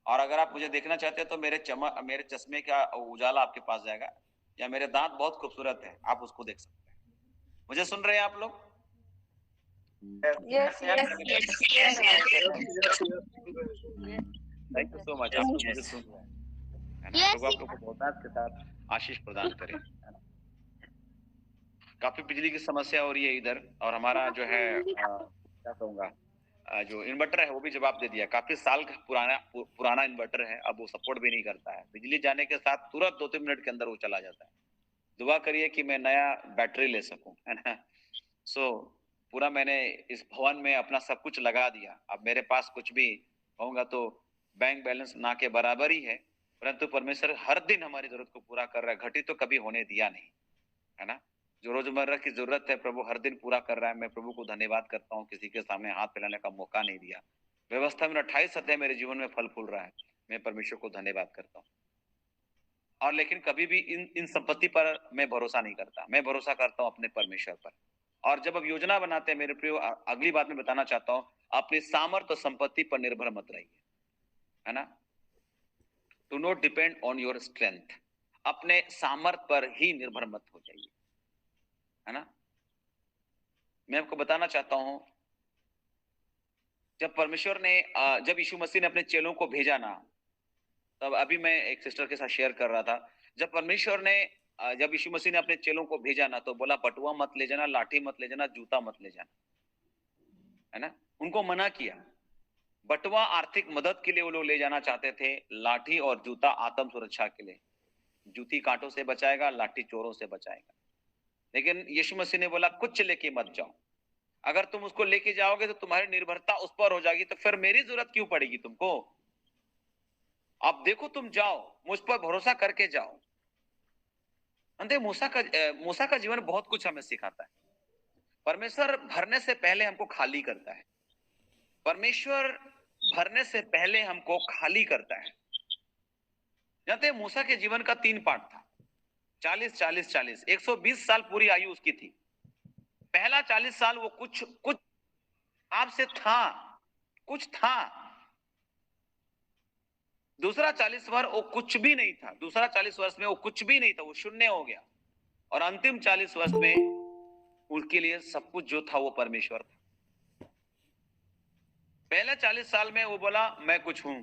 और अगर आप मुझे देखना चाहते हैं तो मेरे चश्मे का उजाला आपके पास जाएगा, या मेरे दांत बहुत खूबसूरत है, आप उसको देख सकते हैं। मुझे सुन रहे हैं आप लोग? Yes, yes, yes, yes, thank you so much, आप लोग मुझे सुन रहे हैं, है ना। तो आप लोग को बहुतायत के साथ आशीष प्रदान करें, है ना। काफी बिजली की समस्या हो रही है इधर, और हमारा जो है क्या कहूँगा, जो इन्वर्टर है वो भी जवाब दे दिया। काफी साल का पुराना इन्वर्टर है, अब वो सपोर्ट भी नहीं करता है। बिजली जाने के साथ तुरंत 2-3 मिनट के अंदर वो चला जाता है। दुआ करिए कि मैं नया बैटरी ले सकूं, है ना। सो पूरा मैंने इस भवन में अपना सब कुछ लगा दिया। अब मेरे पास कुछ भी कहूंगा तो बैंक बैलेंस ना के बराबर ही है, परंतु परमेश्वर हर दिन हमारी जरूरत को पूरा कर रहा है, घटी तो कभी होने दिया नहीं, है ना। जो रोजमर्रा की जरूरत है प्रभु हर दिन पूरा कर रहा है। मैं प्रभु को धन्यवाद करता हूँ, किसी के सामने हाथ फैलाने का मौका नहीं दिया। व्यवस्था में 28 अध्याय मेरे जीवन में फल फूल रहा है, मैं परमेश्वर को धन्यवाद करता हूँ। और लेकिन कभी भी इन संपत्ति पर मैं भरोसा नहीं करता, मैं भरोसा करता हूँ अपने परमेश्वर पर। और जब अब योजना बनाते हैं मेरे प्रियो, अगली बात मैं बताना चाहता हूँ, अपनी सामर्थ्य और संपत्ति पर निर्भर मत रहिए, है ना। Do not depend on your strength, अपने सामर्थ्य पर ही निर्भर मत हो जाइए, है ना। मैं आपको बताना चाहता हूं, जब परमेश्वर ने जब यीशु मसीह ने अपने चेलों को भेजा ना, तब अभी मैं एक सिस्टर के साथ शेयर कर रहा था, जब परमेश्वर ने जब यीशु मसीह ने अपने चेलों को भेजा ना, तो बोला बटुआ मत ले जाना, लाठी मत ले जाना, जूता मत ले जाना, है ना। उनको मना किया। बटुआ आर्थिक मदद के लिए वो लोग ले जाना चाहते थे, लाठी और जूता आत्म सुरक्षा के लिए। जूती कांटों से बचाएगा, लाठी चोरों से बचाएगा। लेकिन यीशु मसीह ने बोला कुछ लेके मत जाओ, अगर तुम उसको लेके जाओगे तो तुम्हारी निर्भरता उस पर हो जाएगी, तो फिर मेरी जरूरत क्यों पड़ेगी तुमको। आप देखो, तुम जाओ, मुझ पर भरोसा करके जाओ। अंधे मूसा का जीवन बहुत कुछ हमें सिखाता है। परमेश्वर भरने से पहले हमको खाली करता है, परमेश्वर भरने से पहले हमको खाली करता है। जानते हैं मूसा के जीवन का 3 पार्ट था, 40 40 40, 120 साल पूरी आयु उसकी थी। पहला 40 साल वो कुछ आपसे था, कुछ था। दूसरा 40 वर्ष वो कुछ भी नहीं था, दूसरा 40 वर्ष में वो कुछ भी नहीं था, वो शून्य हो गया। और अंतिम 40 वर्ष में उनके लिए सब कुछ जो था वो परमेश्वर था। पहले 40 साल में वो बोला मैं कुछ हूं,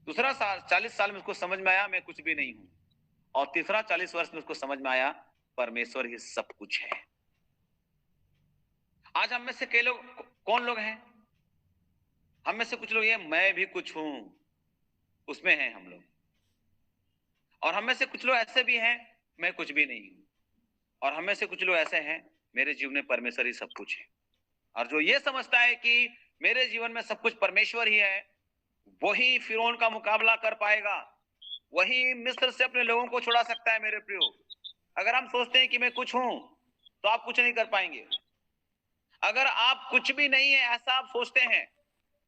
दूसरा 40 साल में उसको समझ में आया मैं कुछ भी नहीं हूं, और तीसरा 40 वर्ष में उसको समझ में आया परमेश्वर ही सब कुछ है। आज हम में से कई लोग, कौन लोग हैं, हम में से कुछ लोग ये मैं भी कुछ हूं उसमें हैं हम लोग, और हम में से कुछ लोग ऐसे भी हैं मैं कुछ भी नहीं हूं, और हम में से कुछ लोग ऐसे हैं मेरे जीवन में परमेश्वर ही सब कुछ है। और जो ये समझता है कि मेरे जीवन में सब कुछ परमेश्वर ही है, वही फिरौन का मुकाबला कर पाएगा, वही मिस्र से अपने लोगों को छुड़ा सकता है। मेरे प्रियो, अगर हम सोचते हैं कि मैं कुछ हूं तो आप कुछ नहीं कर पाएंगे। अगर आप कुछ भी नहीं है ऐसा आप सोचते हैं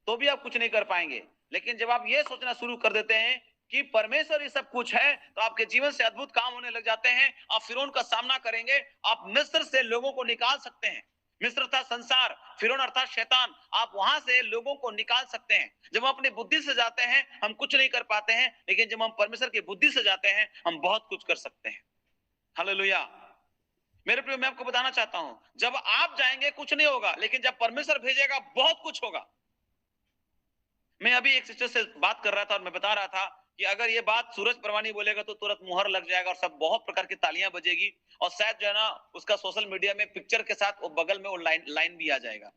तो भी आप कुछ नहीं कर पाएंगे। लेकिन जब आप ये सोचना शुरू कर देते हैं कि परमेश्वर ही सब कुछ है, तो आपके जीवन से अद्भुत काम होने लग जाते हैं। आप फिरौन का सामना करेंगे, आप मिस्र से लोगों को निकाल सकते हैं। मिस्र था संसार, फिरौन अर्थात शैतान, आप वहां से लोगों को निकाल सकते हैं। जब हम अपनी बुद्धि से जाते हैं हम कुछ नहीं कर पाते हैं, लेकिन जब हम परमेश्वर की बुद्धि से जाते हैं हम बहुत कुछ कर सकते हैं। हालेलुया। मेरे प्रिय, मैं आपको बताना चाहता हूं, जब आप जाएंगे कुछ नहीं होगा, लेकिन जब परमेश्वर भेजेगा बहुत कुछ होगा। मैं अभी एक सिस्टर से बात कर रहा था और मैं बता रहा था कि अगर ये बात सूरज परवानी बोलेगा तो तुरंत मुहर लग जाएगा और सब बहुत प्रकार की तालियां बजेगी, और शायद जो है ना उसका सोशल मीडिया में पिक्चर के साथ वो बगल में वो लाइन भी आ जाएगा,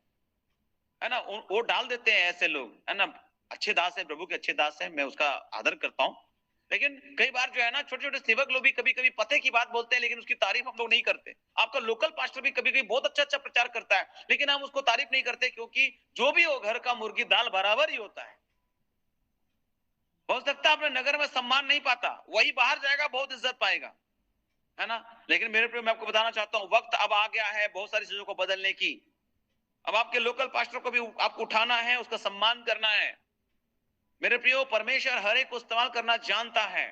है ना। वो डाल देते हैं ऐसे लोग, है ना। अच्छे दास है, प्रभु के अच्छे दास है, मैं उसका आदर करता हूँ। लेकिन कई बार जो है ना छोटे छोटे सेवक लोग भी कभी कभी पते की बात बोलते हैं, लेकिन उसकी तारीफ हम लोग नहीं करते। आपका लोकल पास्टर भी कभी कभी बहुत अच्छा प्रचार करता है, लेकिन हम उसको तारीफ नहीं करते, क्योंकि जो भी हो घर का मुर्गी दाल बराबर ही होता है। हो सकता है अपने नगर में सम्मान नहीं पाता, वही बाहर जाएगा बहुत इज्जत पाएगा, है ना। लेकिन मेरे प्रिय, मैं आपको बताना चाहता हूं, वक्त अब आ गया है बहुत सारी चीजों को बदलने की। अब आपके लोकल पास्टर को भी आपको उठाना है, उसका सम्मान करना है। मेरे प्रियो, परमेश्वर हर एक को इस्तेमाल करना जानता है।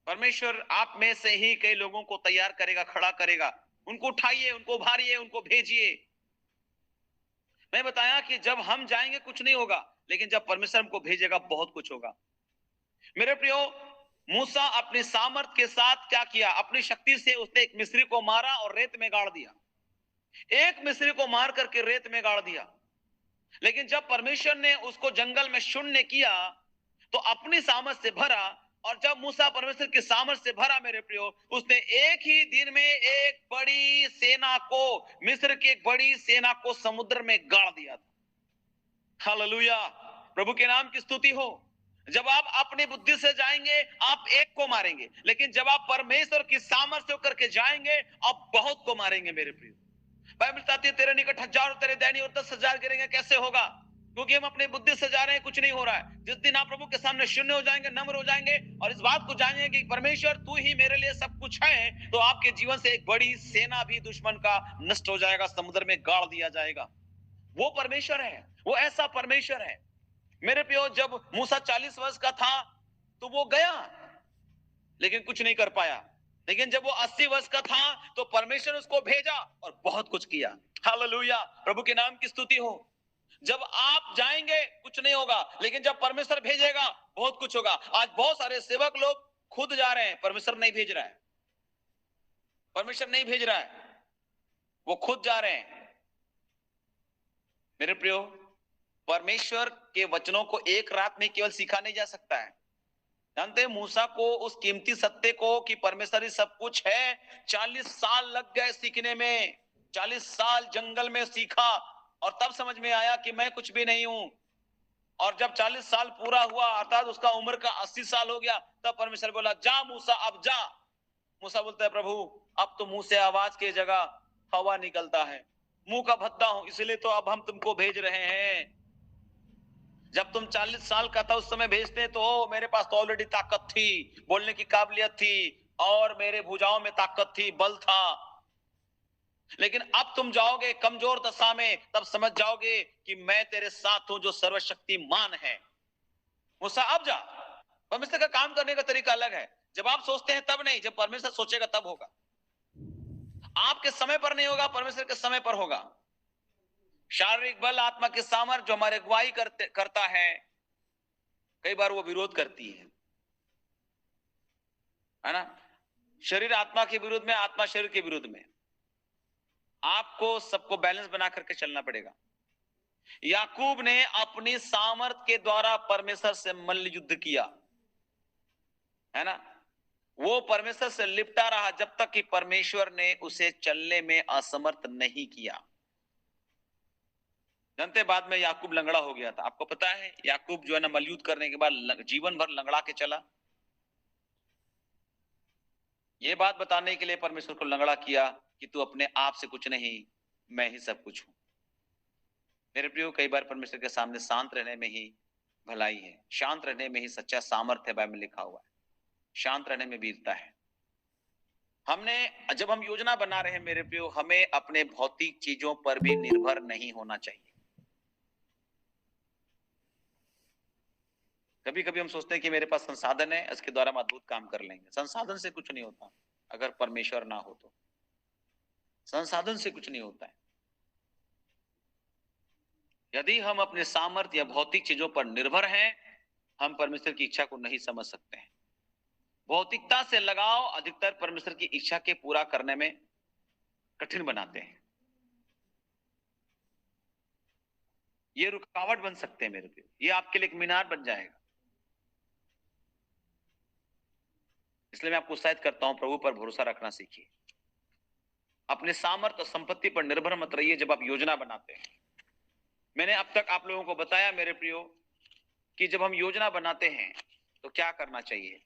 परमेश्वर आप में से ही कई लोगों को तैयार करेगा, खड़ा करेगा। उनको उठाइए, उनको उभारिए, उनको भेजिए। मैं बताया कि जब हम जाएंगे कुछ नहीं होगा, लेकिन जब परमेश्वर हमको भेजेगा बहुत कुछ होगा। मेरे प्रियो, मूसा अपनी सामर्थ के साथ क्या किया, अपनी शक्ति से उसने एक मिस्री को मारा और रेत में गाड़ दिया। एक मिस्री को मार करके रेत में गाड़ दिया। लेकिन जब परमेश्वर ने उसको जंगल में शून्य किया तो अपनी सामर्थ से भरा, और जब मूसा परमेश्वर की सामर्थ से भरा मेरे प्रियो, उसने एक ही दिन में एक बड़ी सेना को, मिस्र की एक बड़ी सेना को समुद्र में गाड़ दिया था। हालेलुया, प्रभु के नाम की स्तुति हो। जब आप अपनी बुद्धि से जाएंगे आप एक को मारेंगे, लेकिन जब आप परमेश्वर की सामर्थ से होकर के जाएंगे आप बहुत को मारेंगे मेरे प्रियो। बाइबल बताती है तेरे निकट 1000 और तेरे दैनी और 10,000 गिरेंगे, कैसे होगा? क्योंकि हम अपने बुद्धि से जा रहे हैं, कुछ नहीं हो रहा है। जिस दिन आप प्रभु के सामने शून्य हो जाएंगे, नम्र हो जाएंगे और इस बात को जानेंगे कि परमेश्वर तू ही मेरे लिए सब कुछ है, तो आपके जीवन से एक बड़ी सेना भी दुश्मन का नष्ट हो जाएगा, समुद्र में गाड़ दिया जाएगा। वो परमेश्वर है, वो ऐसा परमेश्वर है। मेरे प्रियो, जब मूसा 40 वर्ष का था तो वो गया लेकिन कुछ नहीं कर पाया, लेकिन जब वो 80 वर्ष का था तो परमेश्वर उसको भेजा और बहुत कुछ किया। हालेलुया, प्रभु के नाम की स्तुति हो। जब आप जाएंगे कुछ नहीं होगा, लेकिन जब परमेश्वर भेजेगा बहुत कुछ होगा। आज बहुत सारे सेवक लोग खुद जा रहे हैं, परमेश्वर नहीं भेज रहा है, परमेश्वर नहीं भेज रहा है, वो खुद जा रहे हैं। मेरे प्रियो, परमेश्वर के वचनों को एक रात में केवल सीखा नहीं जा सकता है। जानते हैं मूसा को उस कीमती सत्य को कि परमेश्वर ही सब कुछ है, 40 साल लग गए सीखने में। 40 साल जंगल में सीखा और तब समझ में आया कि मैं कुछ भी नहीं हूं। और जब 40 साल पूरा हुआ, अर्थात उसका उम्र का 80 साल हो गया, तब परमेश्वर बोला जा मूसा, अब जा। मूसा बोलता है प्रभु अब तो मुंह से आवाज की जगह हवा निकलता है, मुंह का भद्दा हूं, इसलिए तो अब हम तुमको भेज रहे हैं। जब तुम 40 साल का था उस समय भेजते तो मेरे पास तो ऑलरेडी ताकत थी, बोलने की काबिलियत थी और मेरे भुजाओं में ताकत थी, बल था। लेकिन अब तुम जाओगे कमजोर दशा में, तब समझ जाओगे कि मैं तेरे साथ हूं जो सर्वशक्तिमान है। मूसा अब जा। परमेश्वर का काम करने का तरीका अलग है। जब आप सोचते हैं तब नहीं, जब परमेश्वर सोचेगा तब होगा। आपके समय पर नहीं होगा, परमेश्वर के समय पर होगा। शारीरिक बल, आत्मा की सामर्थ्य जो हमारे अगुवाई करता है, कई बार वो विरोध करती है ना। शरीर आत्मा के विरुद्ध में, आत्मा शरीर के विरुद्ध में। आपको सबको बैलेंस बना करके चलना पड़ेगा। याकूब ने अपनी सामर्थ के द्वारा परमेश्वर से मल्ल युद्ध किया, है ना। वो परमेश्वर से लिपटा रहा जब तक कि परमेश्वर ने उसे चलने में असमर्थ नहीं किया। जानते बाद में याकूब लंगड़ा हो गया था। आपको पता है याकूब जो है ना, मल्ल युद्ध करने के बाद जीवन भर लंगड़ा के चला। ये बात बताने के लिए परमेश्वर को लंगड़ा किया कि तू अपने आप से कुछ नहीं, मैं ही सब कुछ हूं। मेरे प्रियो, कई बार परमेश्वर के सामने शांत रहने में ही भलाई है, शांत रहने में ही सच्चा सामर्थ्य है। बाइबल में लिखा हुआ है शांत रहने में वीरता है। जब हम योजना बना रहे हैं मेरे प्रियो, हमें अपने भौतिक चीजों पर भी निर्भर नहीं होना चाहिए। कभी कभी हम सोचते हैं कि मेरे पास संसाधन है, इसके द्वारा हम अद्भुत काम कर लेंगे। संसाधन से कुछ नहीं होता अगर परमेश्वर ना हो तो। संसाधन से कुछ नहीं होता है। यदि हम अपने सामर्थ्य या भौतिक चीजों पर निर्भर हैं, हम परमेश्वर की इच्छा को नहीं समझ सकते हैं। भौतिकता से लगाव अधिकतर परमेश्वर की इच्छा के पूरा करने में कठिन बनाते हैं। ये रुकावट बन सकते हैं मेरे प्रिय, ये आपके लिए एक मीनार बन जाएगा। इसलिए मैं आपको उत्साहित करता हूं, प्रभु पर भरोसा रखना सीखिए। अपने सामर्थ्य और संपत्ति पर निर्भर मत रहिए जब आप योजना बनाते हैं। मैंने अब तक आप लोगों को बताया मेरे प्रियो कि जब हम योजना बनाते हैं तो क्या करना चाहिए।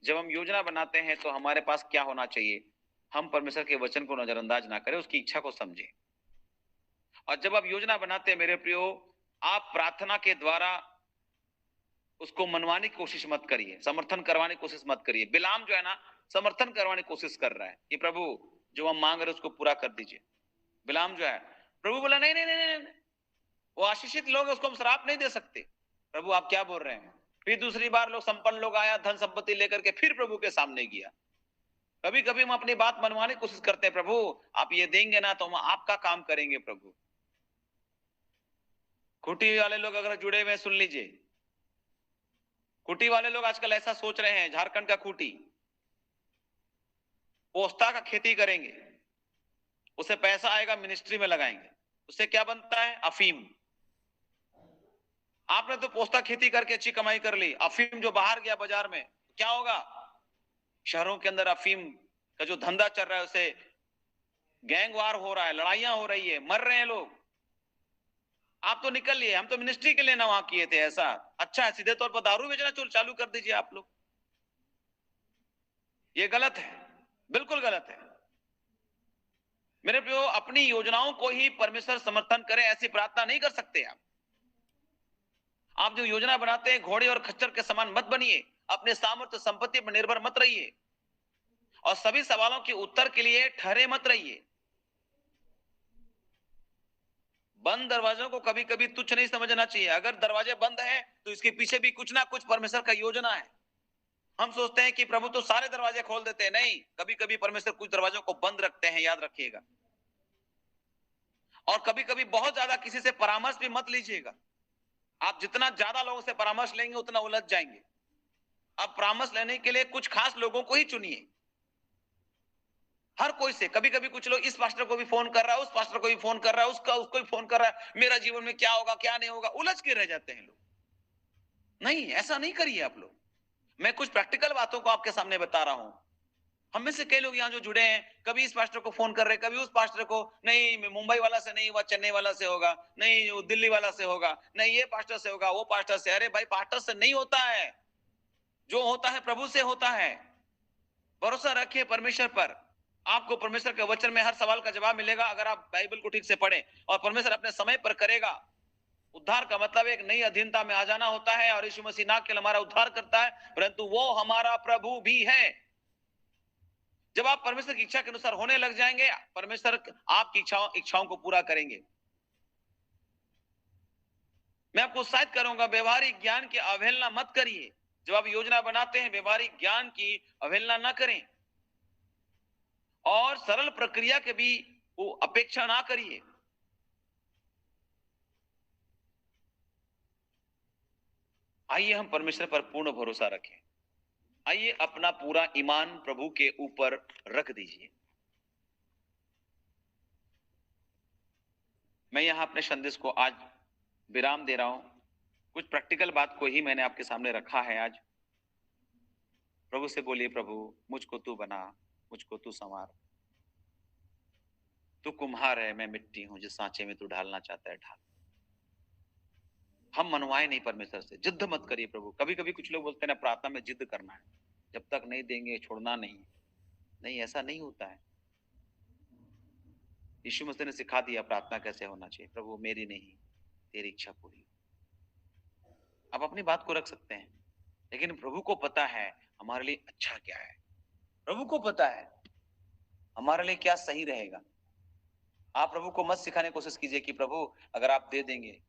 जब हम योजना बनाते हैं तो हमारे पास क्या होना चाहिए। हम परमेश्वर के वचन को नजरअंदाज ना करें, उसकी इच्छा को समझें। और जब आप योजना बनाते हैं मेरे प्रियो, आप प्रार्थना के द्वारा उसको मनवाने की कोशिश मत करिए, समर्थन करवाने की कोशिश मत करिए। बिलाम जो है ना, समर्थन करवाने की कोशिश कर रहा है कि प्रभु जो हम मांग रहे उसको पूरा कर दीजिए। बिलाम जो है, प्रभु बोला नहीं नहीं नहीं नहीं, वो आशीषित लोग उसको हम श्राप नहीं दे सकते। प्रभु आप क्या बोल रहे हैं। फिर दूसरी बार लोग संपन्न लोग आया, धन संपत्ति लेकर के फिर प्रभु के सामने गया। कभी कभी हम अपनी बात मनवाने की कोशिश करते हैं, प्रभु आप ये देंगे ना तो हम आपका काम करेंगे। प्रभु खूटी वाले लोग अगर जुड़े हुए सुन लीजिए, खूटी वाले लोग आजकल ऐसा सोच रहे हैं, झारखंड का खूटी पोस्ता का खेती करेंगे, उसे पैसा आएगा मिनिस्ट्री में लगाएंगे, उससे क्या बनता है अफीम। आपने तो पोस्ता खेती करके अच्छी कमाई कर ली, अफीम जो बाहर गया बाजार में क्या होगा। शहरों के अंदर अफीम का जो धंधा चल रहा है उसे गैंगवार हो रहा है, लड़ाइयां हो रही है, मर रहे हैं लोग। आप तो निकल लिए, हम तो मिनिस्ट्री के लिए ना वहां किए थे। ऐसा अच्छा है, सीधे तौर पर दारू बेचना चालू कर दीजिए आप लोग। ये गलत है, बिल्कुल गलत है। मेरे प्रियो, अपनी योजनाओं को ही परमेश्वर समर्थन करे ऐसी प्रार्थना नहीं कर सकते आप जो योजना बनाते हैं घोड़े और खच्चर के समान मत बनिए, अपने सामर्थ्य संपत्ति पर निर्भर मत रहिए और सभी सवालों के उत्तर के लिए ठहरे मत रहिए। बंद दरवाजों को कभी कभी तुच्छ नहीं समझना चाहिए। अगर दरवाजे बंद हैं तो इसके पीछे भी कुछ ना कुछ परमेश्वर का योजना है। हम सोचते हैं कि प्रभु तो सारे दरवाजे खोल देते हैं, नहीं, कभी कभी परमेश्वर कुछ दरवाजों को बंद रखते हैं, याद रखिएगा। और कभी कभी बहुत ज्यादा किसी से परामर्श भी मत लीजिएगा। आप जितना ज्यादा लोगों से परामर्श लेंगे उतना उलझ जाएंगे। आप परामर्श लेने के लिए कुछ खास लोगों को ही चुनिए। हर कोई से, कभी कभी कुछ लोग इस पास्टर को भी फोन कर रहा है, उस पास्टर को भी फोन कर रहा है, उसको भी फोन कर रहा है, मेरा जीवन में क्या होगा क्या नहीं होगा, उलझ के रह जाते हैं लोग। नहीं, ऐसा नहीं करिए आप लोग। मैं कुछ प्रैक्टिकल बातों को आपके सामने बता रहा हूं। हम में से कई लोग यहाँ जो जुड़े हैं, कभी इस पास्टर को फोन कर रहे, कभी उस पास्टर को, नहीं मुंबई वाला से नहीं हुआ, चेन्नई वाला से होगा, नहीं वो दिल्ली वाला से होगा, नहीं ये पास्टर से होगा, वो पास्टर से। अरे भाई, पास्टर से नहीं होता है, जो होता है प्रभु से होता है। भरोसा रखिए परमेश्वर पर। आपको परमेश्वर के वचन में हर सवाल का जवाब मिलेगा अगर आप बाइबल को ठीक से पढ़ें, और परमेश्वर अपने समय पर करेगा। उद्धार का मतलब एक नई अधीनता में आ जाना होता है, और यीशु मसीह ना केवल हमारा उद्धार करता है परंतु वो हमारा प्रभु भी है। जब आप परमेश्वर की इच्छा के अनुसार होने लग जाएंगे, परमेश्वर आपकी इच्छाओं को पूरा करेंगे। मैं आपको उत्साहित करूंगा, व्यवहारिक ज्ञान की अवहेलना मत करिए। जब आप योजना बनाते हैं, व्यवहारिक ज्ञान की अवहेलना न करें और सरल प्रक्रिया के भी वो अपेक्षा ना करिए। आइए हम परमेश्वर पर पूर्ण भरोसा रखें। आइए अपना पूरा ईमान प्रभु के ऊपर रख दीजिए। मैं यहां अपने संदेश को आज विराम दे रहा हूं। कुछ प्रैक्टिकल बात को ही मैंने आपके सामने रखा है आज। प्रभु से बोलिए, प्रभु मुझको तू बना, मुझको तू संवार। तू कुम्हार है, मैं मिट्टी हूं, जिस सांचे में तू ढालना चाहता है ढाल। हम मनवाए नहीं परमेश्वर से। जिद मत करिए प्रभु। कभी कभी कुछ लोग बोलते हैं ना, प्रार्थना में जिद करना है, जब तक नहीं देंगे छोड़ना नहीं। नहीं, ऐसा नहीं होता है। यीशु मसीह ने सिखा दिया प्रार्थना कैसे होना चाहिए। प्रभु मेरी नहीं, तेरी इच्छा पूरी हो। आप अपनी बात को रख सकते हैं, लेकिन प्रभु को पता है हमारे लिए अच्छा क्या है। प्रभु को पता है हमारे लिए क्या सही रहेगा। आप प्रभु को मत सिखाने की कोशिश कीजिए कि प्रभु अगर आप दे देंगे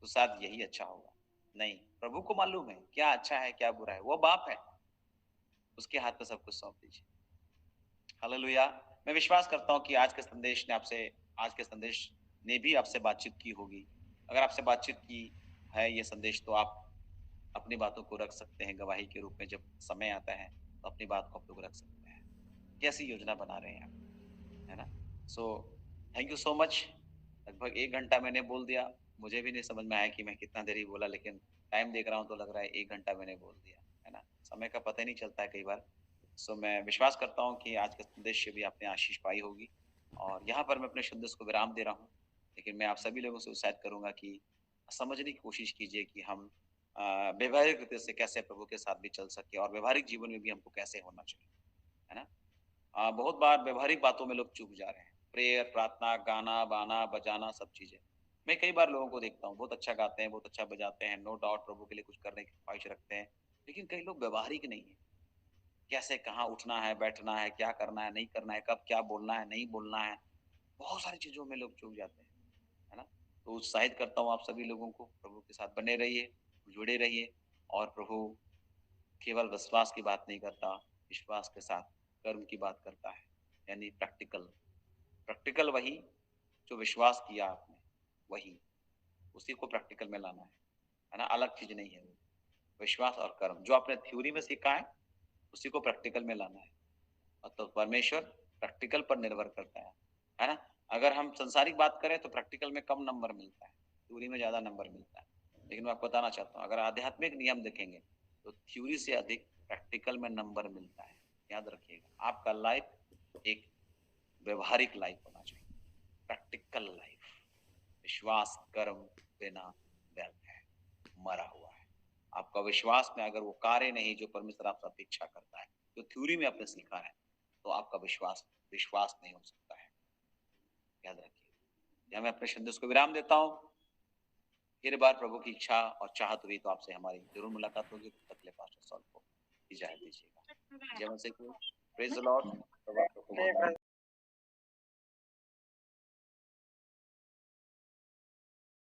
तो शायद यही अच्छा होगा। नहीं, प्रभु को मालूम है क्या अच्छा है क्या बुरा है। वो बाप है, उसके हाथ में सब कुछ सौंप दीजिए। हालेलुया। मैं विश्वास करता हूं कि आज के संदेश ने भी आपसे बातचीत की होगी। अगर आपसे बातचीत की है ये संदेश, तो आप अपनी बातों को रख सकते हैं गवाही के रूप में। जब समय आता है तो अपनी बात को आप लोग रख सकते हैं। कैसी योजना बना रहे हैं आप, है ना। So thank you so much. लगभग 1 घंटा मैंने बोल दिया। मुझे भी नहीं समझ में आया कि मैं कितना देरी बोला, लेकिन टाइम देख रहा हूँ तो लग रहा है 1 घंटा मैंने बोल दिया, है ना। समय का पता ही नहीं चलता है कई बार। सो मैं विश्वास करता हूँ कि आज का संदेश से भी आपने आशीष पाई होगी, और यहाँ पर मैं अपने संदेश को विराम दे रहा हूँ। लेकिन मैं आप सभी लोगों से उत्साहित करूंगा कि समझने की कोशिश कीजिए कि हम व्यवहारिक रीति से कैसे प्रभु के साथ भी चल सके, और व्यवहारिक जीवन में भी हमको कैसे होना चाहिए, है ना। बहुत बार व्यवहारिक बातों में लोग चूक जा रहे हैं। प्रेयर, प्रार्थना, गाना बाना बजाना, सब चीजें। मैं कई बार लोगों को देखता हूँ बहुत अच्छा गाते हैं, बहुत अच्छा बजाते हैं, नो डाउट प्रभु के लिए कुछ करने की ख्वाहिश रखते हैं, लेकिन कई लोग व्यवहारिक नहीं है। कैसे कहाँ उठना है, बैठना है, क्या करना है, नहीं करना है, कब क्या बोलना है, नहीं बोलना है, बहुत सारी चीजों में लोग चूक जाते हैं, है ना। तो उत्साहित करता हूँ आप सभी लोगों को, प्रभु के साथ बने रहिए, जुड़े रहिए। और प्रभु केवल विश्वास की बात नहीं करता, विश्वास के साथ कर्म की बात करता है, यानी प्रैक्टिकल। प्रैक्टिकल वही जो विश्वास किया आपने, वही उसी को प्रैक्टिकल में लाना है ना। अलग चीज नहीं है वो। विश्वास और कर्म जो आपने थ्योरी में सीखा है उसी को प्रैक्टिकल में लाना है। और तो परमेश्वर प्रैक्टिकल पर निर्भर करता है ना। अगर हम संसारिक बात करें तो प्रैक्टिकल में कम नंबर मिलता है, थ्योरी में ज्यादा नंबर मिलता है। लेकिन मैं आपको बताना चाहता हूँ, अगर आध्यात्मिक नियम देखेंगे तो थ्योरी से अधिक प्रैक्टिकल में नंबर मिलता है। याद रखिएगा, आपका लाइफ एक व्यवहारिक लाइफ होना चाहिए, प्रैक्टिकल लाइफ। विश्वास कर्म बिना व्यर्थ है, मरा हुआ है। आपका विश्वास में अगर वो कार्य नहीं जो परमेश्वर आपसे अपेक्षा करता है, जो थ्योरी में आपने सीखा है, तो आपका विश्वास नहीं हो सकता है। याद रखिए। मैं अपने संदेश को विराम देता हूँ। फिर बार प्रभु की इच्छा और चाहत हुई तो आपसे हमारी जरूर मुलाकात होगी। तब तक पास्टर सॉल को इजाजत दीजिएगा। जय मसीह। Praise the Lord.